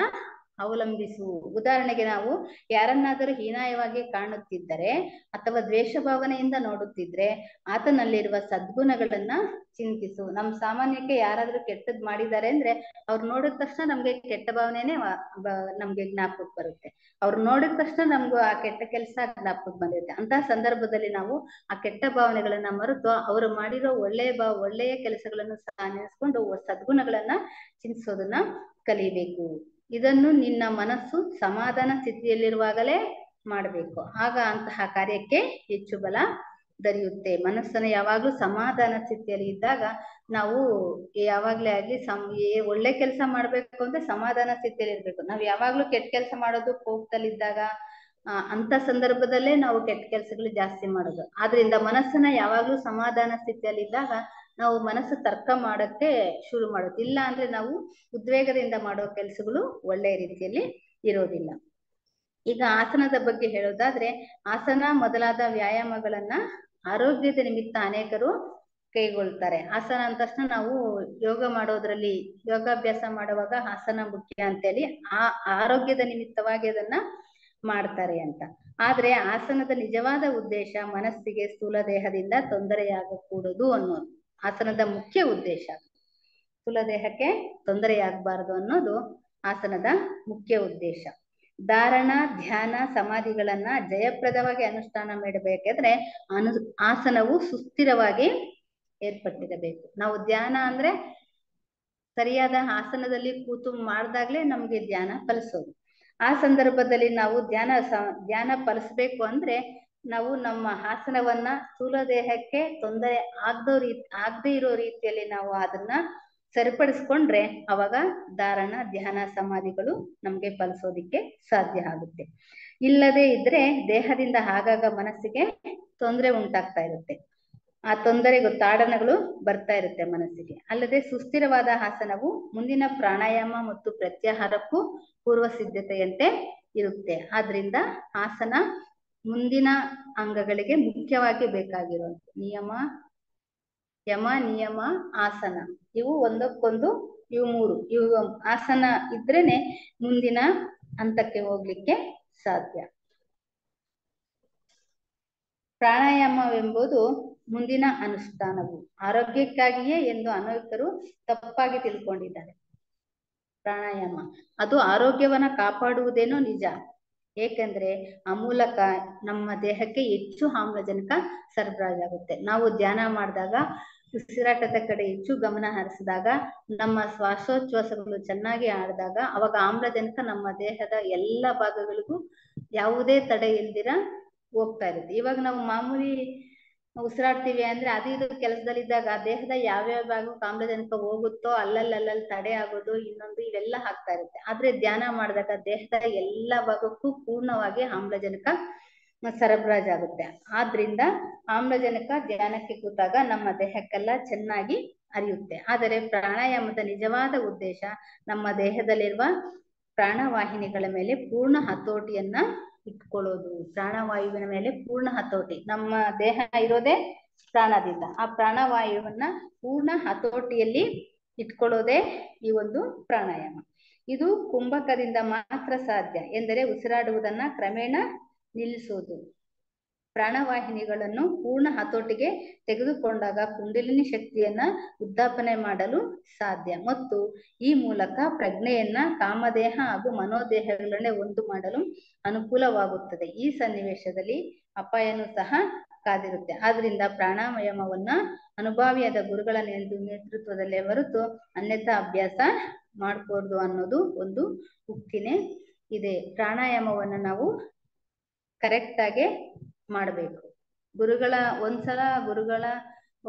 ಅವಲಂಬಿಸು. ಉದಾಹರಣೆಗೆ, ನಾವು ಯಾರನ್ನಾದರೂ ಹೀನಾಯವಾಗಿ ಕಾಣುತ್ತಿದ್ದರೆ ಅಥವಾ ದ್ವೇಷ ಭಾವನೆಯಿಂದ ನೋಡುತ್ತಿದ್ರೆ ಆತನಲ್ಲಿರುವ ಸದ್ಗುಣಗಳನ್ನ ಚಿಂತಿಸು. ನಮ್ ಸಾಮಾನ್ಯಕ್ಕೆ ಯಾರಾದ್ರೂ ಕೆಟ್ಟದ್ ಮಾಡಿದ್ದಾರೆ ಅಂದ್ರೆ ಅವ್ರು ನೋಡಿದ ತಕ್ಷಣ ನಮ್ಗೆ ಕೆಟ್ಟ ಭಾವನೆನೆ ನಮ್ಗೆ ಜ್ಞಾಪಕಕ್ಕೆ ಬರುತ್ತೆ. ಅವ್ರು ನೋಡಿದ ತಕ್ಷಣ ನಮ್ಗೂ ಆ ಕೆಟ್ಟ ಕೆಲಸ ಜ್ಞಾಪಕಕ್ಕೆ ಬಂದಿರುತ್ತೆ. ಅಂತಹ ಸಂದರ್ಭದಲ್ಲಿ ನಾವು ಆ ಕೆಟ್ಟ ಭಾವನೆಗಳನ್ನ ಮರೆತು ಅವರು ಮಾಡಿರೋ ಒಳ್ಳೆಯ ಕೆಲಸಗಳನ್ನು ಸಹ ನೆನೆಸ್ಕೊಂಡು ಸದ್ಗುಣಗಳನ್ನ ಚಿಂತಿಸೋದನ್ನ ಕಲಿಬೇಕು. ಇದನ್ನು ನಿನ್ನ ಮನಸ್ಸು ಸಮಾಧಾನ ಸ್ಥಿತಿಯಲ್ಲಿರುವಾಗಲೇ ಮಾಡ್ಬೇಕು. ಆಗ ಅಂತಹ ಕಾರ್ಯಕ್ಕೆ ಹೆಚ್ಚು ಬಲ ದೊರೆಯುತ್ತೆ. ಮನಸ್ಸನ್ನ ಯಾವಾಗ್ಲೂ ಸಮಾಧಾನ ಸ್ಥಿತಿಯಲ್ಲಿ ಇದ್ದಾಗ ನಾವು ಯಾವಾಗ್ಲೇ ಆಗ್ಲಿ ಒಳ್ಳೆ ಕೆಲಸ ಮಾಡ್ಬೇಕು ಅಂದ್ರೆ ಸಮಾಧಾನ ಸ್ಥಿತಿಯಲ್ಲಿ ಇರ್ಬೇಕು. ನಾವ್ ಯಾವಾಗ್ಲೂ ಕೆಟ್ಟ ಕೆಲಸ ಮಾಡೋದು ಕೋಪದಲ್ಲಿದ್ದಾಗ ಅಂತ ಸಂದರ್ಭದಲ್ಲೇ ನಾವು ಕೆಟ್ಟ ಕೆಲಸಗಳು ಜಾಸ್ತಿ ಮಾಡೋದು. ಆದ್ರಿಂದ ಮನಸ್ಸನ್ನ ಯಾವಾಗ್ಲೂ ಸಮಾಧಾನ ಸ್ಥಿತಿಯಲ್ಲಿ ಇದ್ದಾಗ ನಾವು ಮನಸ್ಸು ತರ್ಕ ಮಾಡಕ್ಕೆ ಶುರು ಮಾಡೋದು. ಇಲ್ಲ ಅಂದ್ರೆ ನಾವು ಉದ್ವೇಗದಿಂದ ಮಾಡೋ ಕೆಲಸಗಳು ಒಳ್ಳೆಯ ರೀತಿಯಲ್ಲಿ ಇರೋದಿಲ್ಲ. ಈಗ ಆಸನದ ಬಗ್ಗೆ ಹೇಳೋದಾದ್ರೆ, ಆಸನ ಮೊದಲಾದ ವ್ಯಾಯಾಮಗಳನ್ನ ಆರೋಗ್ಯದ ನಿಮಿತ್ತ ಅನೇಕರು ಕೈಗೊಳ್ತಾರೆ. ಆಸನ ಅಂದ ತಕ್ಷಣ ನಾವು ಯೋಗಾಭ್ಯಾಸ ಮಾಡುವಾಗ ಆಸನ ಮುಖ್ಯ ಅಂತೇಳಿ ಆರೋಗ್ಯದ ನಿಮಿತ್ತವಾಗಿ ಅದನ್ನ ಮಾಡ್ತಾರೆ ಅಂತ. ಆದ್ರೆ ಆಸನದ ನಿಜವಾದ ಉದ್ದೇಶ ಮನಸ್ಸಿಗೆ ಸ್ಥೂಲ ದೇಹದಿಂದ ತೊಂದರೆಯಾಗಕೂಡದು ಅನ್ನೋದು ಆಸನದ ಮುಖ್ಯ ಉದ್ದೇಶ. ಸ್ಥೂಲ ದೇಹಕ್ಕೆ ತೊಂದರೆಯಾಗಬಾರದು ಅನ್ನೋದು ಆಸನದ ಮುಖ್ಯ ಉದ್ದೇಶ. ಧಾರಣ, ಧ್ಯಾನ, ಸಮಾಧಿಗಳನ್ನ ಜಯಪ್ರದವಾಗಿ ಅನುಷ್ಠಾನ ಮಾಡಬೇಕಾದ್ರೆ ಆಸನವು ಸುಸ್ಥಿರವಾಗಿ ಏರ್ಪಟ್ಟಿರಬೇಕು. ನಾವು ಧ್ಯಾನ ಅಂದ್ರೆ ಸರಿಯಾದ ಆಸನದಲ್ಲಿ ಕೂತು ಮಾಡ್ದಾಗ್ಲೇ ನಮ್ಗೆ ಧ್ಯಾನ ಫಲಿಸೋದು. ಆ ಸಂದರ್ಭದಲ್ಲಿ ನಾವು ಧ್ಯಾನ ಫಲಿಸ್ಬೇಕು ಅಂದ್ರೆ ನಾವು ನಮ್ಮ ಆಸನವನ್ನ ಸ್ಥೂಲ ದೇಹಕ್ಕೆ ತೊಂದರೆ ಆಗದೇ ಇರೋ ರೀತಿಯಲ್ಲಿ ನಾವು ಅದನ್ನ ಸರಿಪಡಿಸ್ಕೊಂಡ್ರೆ ಅವಾಗ ಧಾರಣ, ಧ್ಯಾನ, ಸಮಾಧಿಗಳು ನಮ್ಗೆ ಫಲಿಸೋದಿಕ್ಕೆ ಸಾಧ್ಯ ಆಗುತ್ತೆ. ಇಲ್ಲದೆ ಇದ್ರೆ ದೇಹದಿಂದ ಆಗಾಗ ಮನಸ್ಸಿಗೆ ತೊಂದರೆ ಉಂಟಾಗ್ತಾ ಇರುತ್ತೆ. ಆ ತೊಂದರೆಗೂ ತಾಡನಗಳು ಬರ್ತಾ ಇರುತ್ತೆ ಮನಸ್ಸಿಗೆ. ಅಲ್ಲದೆ ಸುಸ್ಥಿರವಾದ ಆಸನವು ಮುಂದಿನ ಪ್ರಾಣಾಯಾಮ ಮತ್ತು ಪ್ರತ್ಯಾಹಾರಕ್ಕೂ ಪೂರ್ವ ಸಿದ್ಧತೆಯಂತೆ ಇರುತ್ತೆ. ಆದ್ರಿಂದ ಆಸನ ಮುಂದಿನ ಅಂಗಗಳಿಗೆ ಮುಖ್ಯವಾಗಿ ಬೇಕಾಗಿರುವಂತ ನಿಯಮ ಯಮ, ನಿಯಮ, ಆಸನ, ಇವು ಒಂದಕ್ಕೊಂದು ಇವು ಮೂರು. ಇವು ಆಸನ ಇದ್ರೇನೆ ಮುಂದಿನ ಹಂತಕ್ಕೆ ಹೋಗ್ಲಿಕ್ಕೆ ಸಾಧ್ಯ. ಪ್ರಾಣಾಯಾಮವೆಂಬುದು ಮುಂದಿನ ಅನುಷ್ಠಾನವು. ಆರೋಗ್ಯಕ್ಕಾಗಿಯೇ ಎಂದು ಅನೇಕರು ತಪ್ಪಾಗಿ ತಿಳ್ಕೊಂಡಿದ್ದಾರೆ. ಪ್ರಾಣಾಯಾಮ ಅದು ಆರೋಗ್ಯವನ್ನ ಕಾಪಾಡುವುದೇನೋ ನಿಜ. ಏಕೆಂದ್ರೆ ಆ ಮೂಲಕ ನಮ್ಮ ದೇಹಕ್ಕೆ ಹೆಚ್ಚು ಆಮ್ಲಜನಕ ಸರಬರಾಜಾಗುತ್ತೆ. ನಾವು ಧ್ಯಾನ ಮಾಡಿದಾಗ ಉಸಿರಾಟದ ಕಡೆ ಹೆಚ್ಚು ಗಮನ ಹರಿಸಿದಾಗ ನಮ್ಮ ಶ್ವಾಸೋಚ್ಛ್ವಾಸಗಳು ಚೆನ್ನಾಗಿ ಆಡಿದಾಗ ಅವಾಗ ಆಮ್ಲಜನಕ ನಮ್ಮ ದೇಹದ ಎಲ್ಲ ಭಾಗಗಳಿಗೂ ಯಾವುದೇ ತಡೆ ಇಲ್ದಿರ ಹೋಗ್ತಾ ಇರುತ್ತೆ. ಇವಾಗ ನಾವು ಮಾಮೂಲಿ ಉಸಿರಾಡ್ತೀವಿ ಅಂದ್ರೆ ಅದು ಇದು ಕೆಲಸದಲ್ಲಿದ್ದಾಗ ದೇಹದ ಯಾವ್ಯಾವ ಭಾಗಕ್ಕೆ ಆಮ್ಲಜನಕ ಹೋಗುತ್ತೋ ಅಲ್ಲಲ್ಲಿ ತಡೆ ಆಗೋದು ಇನ್ನೊಂದು ಇವೆಲ್ಲ ಆಗ್ತಾ ಇರುತ್ತೆ. ಆದ್ರೆ ಧ್ಯಾನ ಮಾಡಿದಾಗ ದೇಹದ ಎಲ್ಲ ಭಾಗಕ್ಕೂ ಪೂರ್ಣವಾಗಿ ಆಮ್ಲಜನಕ ಸರಬರಾಜಾಗುತ್ತೆ. ಆದ್ರಿಂದ ಆಮ್ಲಜನಕ ಧ್ಯಾನಕ್ಕೆ ಕೂತಾಗ ನಮ್ಮ ದೇಹಕ್ಕೆಲ್ಲ ಚೆನ್ನಾಗಿ ಹರಿಯುತ್ತೆ. ಆದರೆ ಪ್ರಾಣಾಯಾಮದ ನಿಜವಾದ ಉದ್ದೇಶ ನಮ್ಮ ದೇಹದಲ್ಲಿರುವ ಪ್ರಾಣವಾಹಿನಿಗಳ ಮೇಲೆ ಪೂರ್ಣ ಹತೋಟಿಯನ್ನ ಇಟ್ಕೊಳ್ಳೋದು. ಪ್ರಾಣವಾಯುವಿನ ಮೇಲೆ ಪೂರ್ಣ ಹತೋಟಿ. ನಮ್ಮ ದೇಹ ಇರೋದೇ ಪ್ರಾಣದಿಂದ. ಆ ಪ್ರಾಣವಾಯುವನ್ನ ಪೂರ್ಣ ಹತೋಟಿಯಲ್ಲಿ ಇಟ್ಕೊಳ್ಳೋದೇ ಈ ಒಂದು ಪ್ರಾಣಾಯಾಮ. ಇದು ಕುಂಭಕದಿಂದ ಮಾತ್ರ ಸಾಧ್ಯ. ಎಂದರೆ ಉಸಿರಾಡುವುದನ್ನ ಕ್ರಮೇಣ ನಿಲ್ಲಿಸೋದು. ಪ್ರಾಣವಾಹಿನಿಗಳನ್ನು ಪೂರ್ಣ ಹತೋಟಿಗೆ ತೆಗೆದುಕೊಂಡಾಗ ಕುಂಡಲಿನಿ ಶಕ್ತಿಯನ್ನ ಉದ್ದಾಪನೆ ಮಾಡಲು ಸಾಧ್ಯ ಮತ್ತು ಈ ಮೂಲಕ ಪ್ರಜ್ಞೆಯನ್ನ ಕಾಮದೇಹ ಹಾಗೂ ಮನೋದೇಹಗಳನ್ನೇ ಒಂದು ಮಾಡಲು ಅನುಕೂಲವಾಗುತ್ತದೆ. ಈ ಸನ್ನಿವೇಶದಲ್ಲಿ ಅಪಾಯನೂ ಸಹ ಕಾದಿರುತ್ತೆ. ಆದ್ರಿಂದ ಪ್ರಾಣಾಯಾಮವನ್ನ ಅನುಭಾವಿಯಾದ ಗುರುಗಳ ನೇತೃತ್ವದಲ್ಲೇ ಹೊರತು ಅನ್ಯಥಾ ಅಭ್ಯಾಸ ಮಾಡ್ಕೊಡ್ದು ಅನ್ನೋದು ಒಂದು ಉಕ್ತಿನೇ ಇದೆ. ಪ್ರಾಣಾಯಾಮವನ್ನ ನಾವು ಕರೆಕ್ಟ್ ಆಗಿ ಮಾಡಬೇಕು. ಗುರುಗಳ ಒಂದ್ಸಲ ಗುರುಗಳ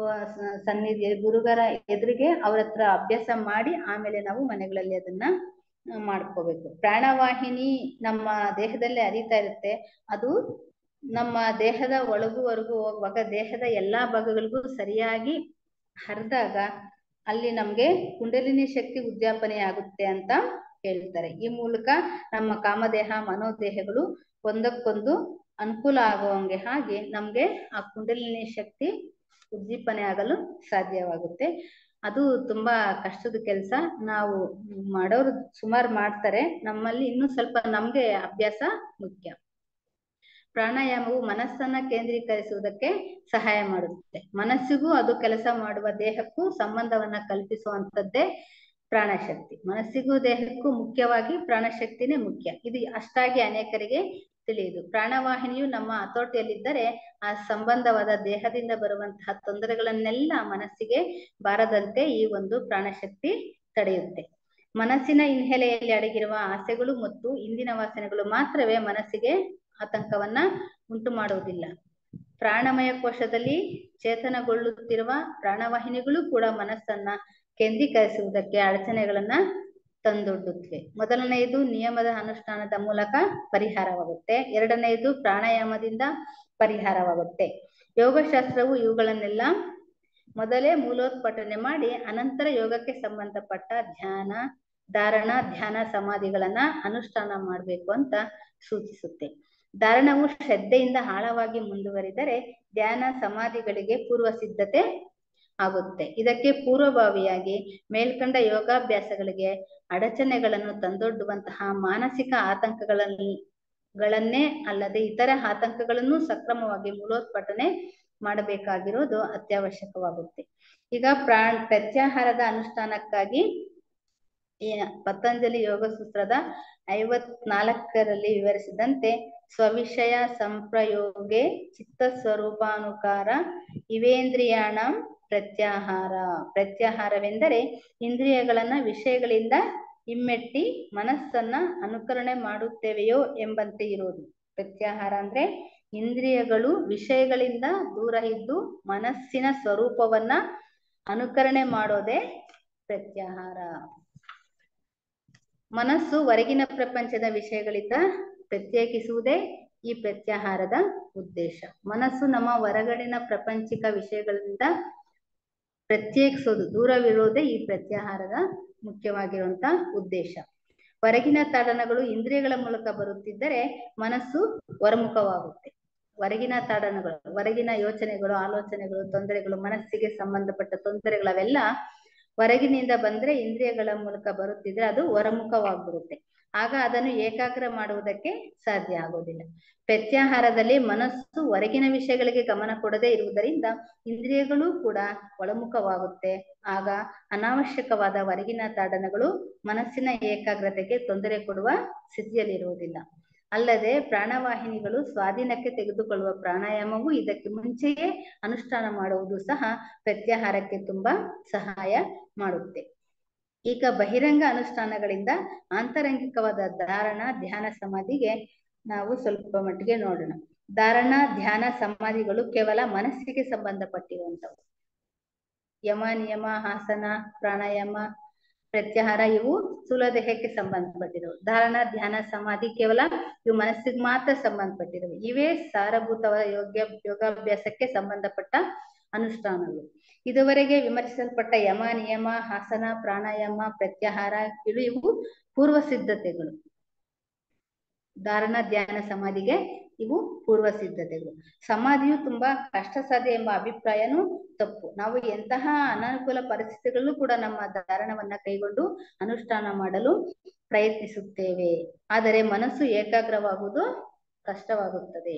ಸನ್ನಿಧಿ ಗುರುಗಳ ಎದುರಿಗೆ ಅವ್ರ ಹತ್ರ ಅಭ್ಯಾಸ ಮಾಡಿ ಆಮೇಲೆ ನಾವು ಮನೆಗಳಲ್ಲಿ ಅದನ್ನ ಮಾಡ್ಕೋಬೇಕು. ಪ್ರಾಣವಾಹಿನಿ ನಮ್ಮ ದೇಹದಲ್ಲೇ ಹರಿತಾ ಇರುತ್ತೆ. ಅದು ನಮ್ಮ ದೇಹದ ಒಳಗುವರೆಗೂ ಹೋಗುವಾಗ ದೇಹದ ಎಲ್ಲಾ ಭಾಗಗಳಿಗೂ ಸರಿಯಾಗಿ ಹರಿದಾಗ ಅಲ್ಲಿ ನಮ್ಗೆ ಕುಂಡಲಿನಿ ಶಕ್ತಿ ಉದ್ಯಾಪನೆ ಆಗುತ್ತೆ ಅಂತ ಹೇಳ್ತಾರೆ. ಈ ಮೂಲಕ ನಮ್ಮ ಕಾಮದೇಹ ಮನೋದೇಹಗಳು ಒಂದಕ್ಕೊಂದು ಅನುಕೂಲ ಆಗುವಂಗೆ ಹಾಗೆ ನಮ್ಗೆ ಆ ಕುಂಡಲಿನಿ ಶಕ್ತಿ ಉದ್ದೀಪನೆ ಆಗಲು ಸಾಧ್ಯವಾಗುತ್ತೆ. ಅದು ತುಂಬಾ ಕಷ್ಟದ ಕೆಲಸ. ನಾವು ಮಾಡೋರು ಸುಮಾರು ಮಾಡ್ತಾರೆ. ನಮ್ಮಲ್ಲಿ ಇನ್ನೂ ಸ್ವಲ್ಪ ನಮ್ಗೆ ಅಭ್ಯಾಸ ಮುಖ್ಯ. ಪ್ರಾಣಾಯಾಮವು ಮನಸ್ಸನ್ನ ಕೇಂದ್ರೀಕರಿಸುವುದಕ್ಕೆ ಸಹಾಯ ಮಾಡುತ್ತೆ. ಮನಸ್ಸಿಗೂ ಅದು ಕೆಲಸ ಮಾಡುವ ದೇಹಕ್ಕೂ ಸಂಬಂಧವನ್ನ ಕಲ್ಪಿಸುವಂತದ್ದೇ ಪ್ರಾಣಶಕ್ತಿ. ಮನಸ್ಸಿಗೂ ದೇಹಕ್ಕೂ ಮುಖ್ಯವಾಗಿ ಪ್ರಾಣಶಕ್ತಿನೇ ಮುಖ್ಯ. ಇದು ಅಷ್ಟಾಗಿ ಅನೇಕರಿಗೆ ತಿಳಿಯುದು. ಪ್ರಾಣವಾಹಿನಿಯು ನಮ್ಮ ಹತೋಟಿಯಲ್ಲಿದ್ದರೆ ಆ ಸಂಬಂಧವಾದ ದೇಹದಿಂದ ಬರುವಂತಹ ತೊಂದರೆಗಳನ್ನೆಲ್ಲ ಮನಸ್ಸಿಗೆ ಬಾರದಂತೆ ಈ ಒಂದು ಪ್ರಾಣಶಕ್ತಿ ತಡೆಯುತ್ತೆ. ಮನಸ್ಸಿನ ಹಿನ್ನೆಲೆಯಲ್ಲಿ ಅಡಗಿರುವ ಆಸೆಗಳು ಮತ್ತು ಇಂದಿನ ವಾಸನೆಗಳು ಮಾತ್ರವೇ ಮನಸ್ಸಿಗೆ ಆತಂಕವನ್ನ ಉಂಟು ಮಾಡುವುದಿಲ್ಲ. ಪ್ರಾಣಮಯ ಕೋಶದಲ್ಲಿ ಚೇತನಗೊಳ್ಳುತ್ತಿರುವ ಪ್ರಾಣವಾಹಿನಿಗಳು ಕೂಡ ಮನಸ್ಸನ್ನ ಕೇಂದ್ರೀಕರಿಸುವುದಕ್ಕೆ ಅಡಚಣೆಗಳನ್ನ ತಂದೊಡ್ಡುತ್ತವೆ. ಮೊದಲನೆಯದು ನಿಯಮದ ಅನುಷ್ಠಾನದ ಮೂಲಕ ಪರಿಹಾರವಾಗುತ್ತೆ. ಎರಡನೆಯದು ಪ್ರಾಣಾಯಾಮದಿಂದ ಪರಿಹಾರವಾಗುತ್ತೆ. ಯೋಗಶಾಸ್ತ್ರವು ಇವುಗಳನ್ನೆಲ್ಲ ಮೊದಲೇ ಮೂಲೋತ್ಪಾಟನೆ ಮಾಡಿ ಅನಂತರ ಯೋಗಕ್ಕೆ ಸಂಬಂಧಪಟ್ಟ ಧ್ಯಾನ ಧಾರಣ ಧ್ಯಾನ ಸಮಾಧಿಗಳನ್ನ ಅನುಷ್ಠಾನ ಮಾಡಬೇಕು ಅಂತ ಸೂಚಿಸುತ್ತೆ. ಧಾರಣವು ಶ್ರದ್ಧೆಯಿಂದ ಆಳವಾಗಿ ಮುಂದುವರಿದರೆ ಧ್ಯಾನ ಸಮಾಧಿಗಳಿಗೆ ಪೂರ್ವ ಸಿದ್ಧತೆ ಆಗುತ್ತೆ. ಇದಕ್ಕೆ ಪೂರ್ವಭಾವಿಯಾಗಿ ಮೇಲ್ಕಂಡ ಯೋಗಾಭ್ಯಾಸಗಳಿಗೆ ಅಡಚಣೆಗಳನ್ನು ತಂದೊಡ್ಡುವಂತಹ ಮಾನಸಿಕ ಆತಂಕಗಳನ್ನೇ ಅಲ್ಲದೆ ಇತರ ಆತಂಕಗಳನ್ನು ಸಕ್ರಮವಾಗಿ ಮೂಲೋತ್ಪಾಟನೆ ಮಾಡಬೇಕಾಗಿರೋದು ಅತ್ಯವಶ್ಯಕವಾಗುತ್ತೆ. ಈಗ ಪ್ರತ್ಯಾಹಾರದ ಅನುಷ್ಠಾನಕ್ಕಾಗಿ ಪತಂಜಲಿ ಯೋಗ ಸೂತ್ರದ 54ರಲ್ಲಿ ವಿವರಿಸಿದಂತೆ ಸ್ವವಿಷಯ ಸಂಪ್ರಯೋಗೆ ಚಿತ್ತ ಸ್ವರೂಪಾನುಕಾರ ಇವೇಂದ್ರಿಯಾಣ ಪ್ರತ್ಯಾಹಾರ. ಪ್ರತ್ಯಾಹಾರವೆಂದರೆ ಇಂದ್ರಿಯಗಳನ್ನ ವಿಷಯಗಳಿಂದ ಹಿಮ್ಮೆಟ್ಟಿ ಮನಸ್ಸನ್ನ ಅನುಕರಣೆ ಮಾಡುತ್ತೇವೆಯೋ ಎಂಬಂತೆ ಇರೋದು. ಪ್ರತ್ಯಾಹಾರ ಅಂದ್ರೆ ಇಂದ್ರಿಯಗಳು ವಿಷಯಗಳಿಂದ ದೂರ ಇದ್ದು ಮನಸ್ಸಿನ ಸ್ವರೂಪವನ್ನ ಅನುಕರಣೆ ಮಾಡೋದೇ ಪ್ರತ್ಯಾಹಾರ. ಮನಸ್ಸು ಹೊರಗಿನ ಪ್ರಪಂಚದ ವಿಷಯಗಳಿಂದ ಪ್ರತ್ಯೇಕಿಸುವುದೇ ಈ ಪ್ರತ್ಯಾಹಾರದ ಉದ್ದೇಶ. ಮನಸ್ಸು ನಮ್ಮ ಹೊರಗಡಿನ ಪ್ರಪಂಚಿಕ ವಿಷಯಗಳಿಂದ ಪ್ರತ್ಯೇಕಿಸೋದು ದೂರವಿರೋದೇ ಈ ಪ್ರತ್ಯಾಹಾರದ ಮುಖ್ಯವಾಗಿರುವಂತ ಉದ್ದೇಶ. ಹೊರಗಿನ ತಾಡನಗಳು ಇಂದ್ರಿಯಗಳ ಮೂಲಕ ಬರುತ್ತಿದ್ದರೆ ಮನಸ್ಸು ಹೊರಮುಖವಾಗುತ್ತೆ. ಹೊರಗಿನ ತಾಡನಗಳು, ಹೊರಗಿನ ಯೋಚನೆಗಳು, ಆಲೋಚನೆಗಳು, ತೊಂದರೆಗಳು, ಮನಸ್ಸಿಗೆ ಸಂಬಂಧಪಟ್ಟ ತೊಂದರೆಗಳು ಅವೆಲ್ಲ ಹೊರಗಿನಿಂದ ಬಂದ್ರೆ ಇಂದ್ರಿಯಗಳ ಮೂಲಕ ಬರುತ್ತಿದ್ರೆ ಅದು ಹೊರಮುಖವಾಗ್ಬಿಡುತ್ತೆ. ಆಗ ಅದನ್ನು ಏಕಾಗ್ರ ಮಾಡುವುದಕ್ಕೆ ಸಾಧ್ಯ ಆಗೋದಿಲ್ಲ. ಪ್ರತ್ಯಾಹಾರದಲ್ಲಿ ಮನಸ್ಸು ಹೊರಗಿನ ವಿಷಯಗಳಿಗೆ ಗಮನ ಕೊಡದೇ ಇರುವುದರಿಂದ ಇಂದ್ರಿಯಗಳು ಕೂಡ ಒಳಮುಖವಾಗುತ್ತೆ. ಆಗ ಅನಾವಶ್ಯಕವಾದ ಹೊರಗಿನ ತಾಡನಗಳು ಮನಸ್ಸಿನ ಏಕಾಗ್ರತೆಗೆ ತೊಂದರೆ ಕೊಡುವ ಸ್ಥಿತಿಯಲ್ಲಿರುವುದಿಲ್ಲ. ಅಲ್ಲದೆ ಪ್ರಾಣವಾಹಿನಿಗಳು ಸ್ವಾಧೀನಕ್ಕೆ ತೆಗೆದುಕೊಳ್ಳುವ ಪ್ರಾಣಾಯಾಮವು ಇದಕ್ಕೆ ಮುಂಚೆಯೇ ಅನುಷ್ಠಾನ ಮಾಡುವುದು ಸಹ ಪ್ರತ್ಯಾಹಾರಕ್ಕೆ ತುಂಬಾ ಸಹಾಯ ಮಾಡುತ್ತೆ. ಈಗ ಬಹಿರಂಗ ಅನುಷ್ಠಾನಗಳಿಂದ ಆಂತರಂಗಿಕವಾದ ಧಾರಣ, ಧ್ಯಾನ, ಸಮಾಧಿಗೆ ನಾವು ಸ್ವಲ್ಪ ಮಟ್ಟಿಗೆ ನೋಡೋಣ. ಧಾರಣ, ಧ್ಯಾನ, ಸಮಾಧಿಗಳು ಕೇವಲ ಮನಸ್ಸಿಗೆ ಸಂಬಂಧಪಟ್ಟಿರುವಂತವು. ಯಮ, ನಿಯಮ, ಆಸನ, ಪ್ರಾಣಾಯಾಮ, ಪ್ರತ್ಯಾಹಾರ ಇವು ಸ್ಥೂಲ ದೇಹಕ್ಕೆ ಸಂಬಂಧಪಟ್ಟಿರುವು. ಧಾರಣ, ಧ್ಯಾನ, ಸಮಾಧಿ ಕೇವಲ ಇವು ಮನಸ್ಸಿಗೆ ಮಾತ್ರ ಸಂಬಂಧಪಟ್ಟಿರುವು. ಇವೇ ಸಾರಭೂತವಾದ ಯೋಗಾಭ್ಯಾಸಕ್ಕೆ ಸಂಬಂಧಪಟ್ಟ ಅನುಷ್ಠಾನಗಳು. ಇದುವರೆಗೆ ವಿಮರ್ಶಿಸಲ್ಪಟ್ಟ ಯಮ, ನಿಯಮ, ಆಸನ, ಪ್ರಾಣಾಯಾಮ, ಪ್ರತ್ಯಾಹಾರ ಇವು ಪೂರ್ವ ಸಿದ್ಧತೆಗಳು. ಧಾರಣ, ಧ್ಯಾನ, ಸಮಾಧಿಗೆ ಇವು ಪೂರ್ವ ಸಿದ್ಧತೆಗಳು. ಸಮಾಧಿಯು ತುಂಬಾ ಕಷ್ಟ ಸಾಧ್ಯ ಎಂಬ ಅಭಿಪ್ರಾಯನೂ ತಪ್ಪು. ನಾವು ಎಂತಹ ಅನಾನುಕೂಲ ಪರಿಸ್ಥಿತಿಗಳಲ್ಲೂ ಕೂಡ ನಮ್ಮ ಧಾರಣವನ್ನ ಕೈಗೊಂಡು ಅನುಷ್ಠಾನ ಮಾಡಲು ಪ್ರಯತ್ನಿಸುತ್ತೇವೆ. ಆದರೆ ಮನಸ್ಸು ಏಕಾಗ್ರವಾಗುವುದು ಕಷ್ಟವಾಗುತ್ತದೆ.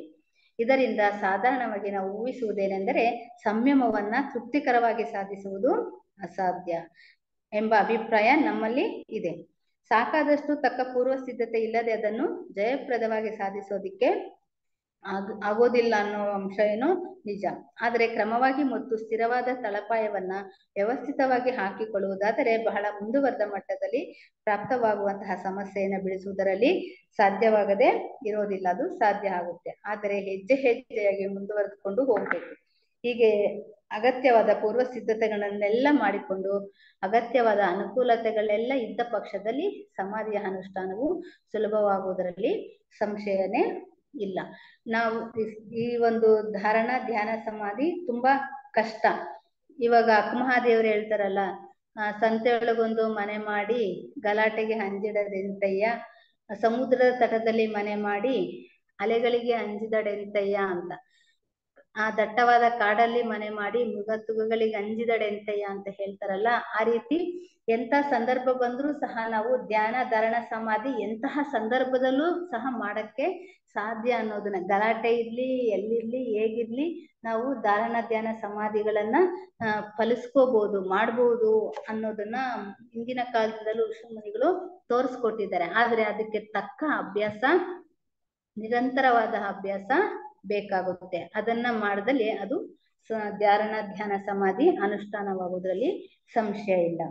ಇದರಿಂದ ಸಾಧಾರಣವಾಗಿ ನಾವು ಊಹಿಸುವುದೇನೆಂದರೆ ಸಂಯಮವನ್ನ ತೃಪ್ತಿಕರವಾಗಿ ಸಾಧಿಸುವುದು ಅಸಾಧ್ಯ ಎಂಬ ಅಭಿಪ್ರಾಯ ನಮ್ಮಲ್ಲಿ ಇದೆ. ಸಾಕಾದಷ್ಟು ತಕ್ಕ ಪೂರ್ವ ಸಿದ್ಧತೆ ಇಲ್ಲದೆ ಅದನ್ನು ಜಯಪ್ರದವಾಗಿ ಸಾಧಿಸೋದಿಕ್ಕೆ ಆಗೋದಿಲ್ಲ ಅನ್ನೋ ಅಂಶ ಏನು ನಿಜ. ಆದರೆ ಕ್ರಮವಾಗಿ ಮತ್ತು ಸ್ಥಿರವಾದ ತಳಪಾಯವನ್ನ ವ್ಯವಸ್ಥಿತವಾಗಿ ಹಾಕಿಕೊಳ್ಳುವುದಾದರೆ ಬಹಳ ಮುಂದುವರೆದ ಮಟ್ಟದಲ್ಲಿ ಪ್ರಾಪ್ತವಾಗುವಂತಹ ಸಮಸ್ಯೆಯನ್ನು ಬಿಡಿಸುವುದರಲ್ಲಿ ಸಾಧ್ಯವಾಗದೆ ಇರೋದಿಲ್ಲ. ಅದು ಸಾಧ್ಯ ಆಗುತ್ತೆ. ಆದರೆ ಹೆಜ್ಜೆ ಹೆಜ್ಜೆಯಾಗಿ ಮುಂದುವರೆದುಕೊಂಡು ಹೋಗ್ಬೇಕು. ಹೀಗೆ ಅಗತ್ಯವಾದ ಪೂರ್ವ ಸಿದ್ಧತೆಗಳನ್ನೆಲ್ಲ ಮಾಡಿಕೊಂಡು ಅಗತ್ಯವಾದ ಅನುಕೂಲತೆಗಳೆಲ್ಲ ಇದ್ದ ಪಕ್ಷದಲ್ಲಿ ಸಮಾಧಿಯ ಅನುಷ್ಠಾನವು ಸುಲಭವಾಗುವುದರಲ್ಲಿ ಸಂಶಯನೇ ಇಲ್ಲ. ನಾವು ಈ ಒಂದು ಧಾರಣ, ಧ್ಯಾನ, ಸಮಾಧಿ ತುಂಬಾ ಕಷ್ಟ. ಇವಾಗ ಅಕ್ಕಮಹಾದೇವರು ಹೇಳ್ತಾರಲ್ಲ, ಸಂತೆಯೊಳಗೊಂದು ಮನೆ ಮಾಡಿ ಗಲಾಟೆಗೆ ಅಂಜಿಡದೆಂತಯ್ಯ, ಸಮುದ್ರದ ತಟದಲ್ಲಿ ಮನೆ ಮಾಡಿ ಅಲೆಗಳಿಗೆ ಅಂಜಿದಡೆಂತಯ್ಯ ಅಂತ. ಆ ದಟ್ಟವಾದ ಕಾಡಲ್ಲಿ ಮನೆ ಮಾಡಿ ಮೃಗತುಗಗಳಿಗೆ ಅಂಜಿದಡೆಂತಯ್ಯ ಅಂತ ಹೇಳ್ತಾರಲ್ಲ, ಆ ರೀತಿ ಎಂಥ ಸಂದರ್ಭ ಬಂದ್ರೂ ಸಹ ನಾವು ಧ್ಯಾನ, ಧಾರಣ, ಸಮಾಧಿ ಎಂತಹ ಸಂದರ್ಭದಲ್ಲೂ ಸಹ ಮಾಡಕ್ಕೆ ಸಾಧ್ಯ ಅನ್ನೋದನ್ನ, ಗಲಾಟೆ ಇರ್ಲಿ, ಎಲ್ಲಿರ್ಲಿ, ಹೇಗಿರ್ಲಿ, ನಾವು ಧಾರಣ, ಧ್ಯಾನ, ಸಮಾಧಿಗಳನ್ನ ಫಲಿಸ್ಕೋಬಹುದು, ಮಾಡ್ಬೋದು ಅನ್ನೋದನ್ನ ಹಿಂದಿನ ಕಾಲದಲ್ಲೂ ಋಷಿಮುನಿಗಳು ತೋರಿಸ್ಕೊಟ್ಟಿದ್ದಾರೆ. ಆದ್ರೆ ಅದಕ್ಕೆ ತಕ್ಕ ಅಭ್ಯಾಸ, ನಿರಂತರವಾದ ಅಭ್ಯಾಸ ಬೇಕಾಗುತ್ತೆ. ಅದನ್ನ ಮಾಡದಲ್ಲಿ ಅದು ಧಾರಣ, ಧ್ಯಾನ, ಸಮಾಧಿ ಅನುಷ್ಠಾನವಾಗುವುದರಲ್ಲಿ ಸಂಶಯ ಇಲ್ಲ.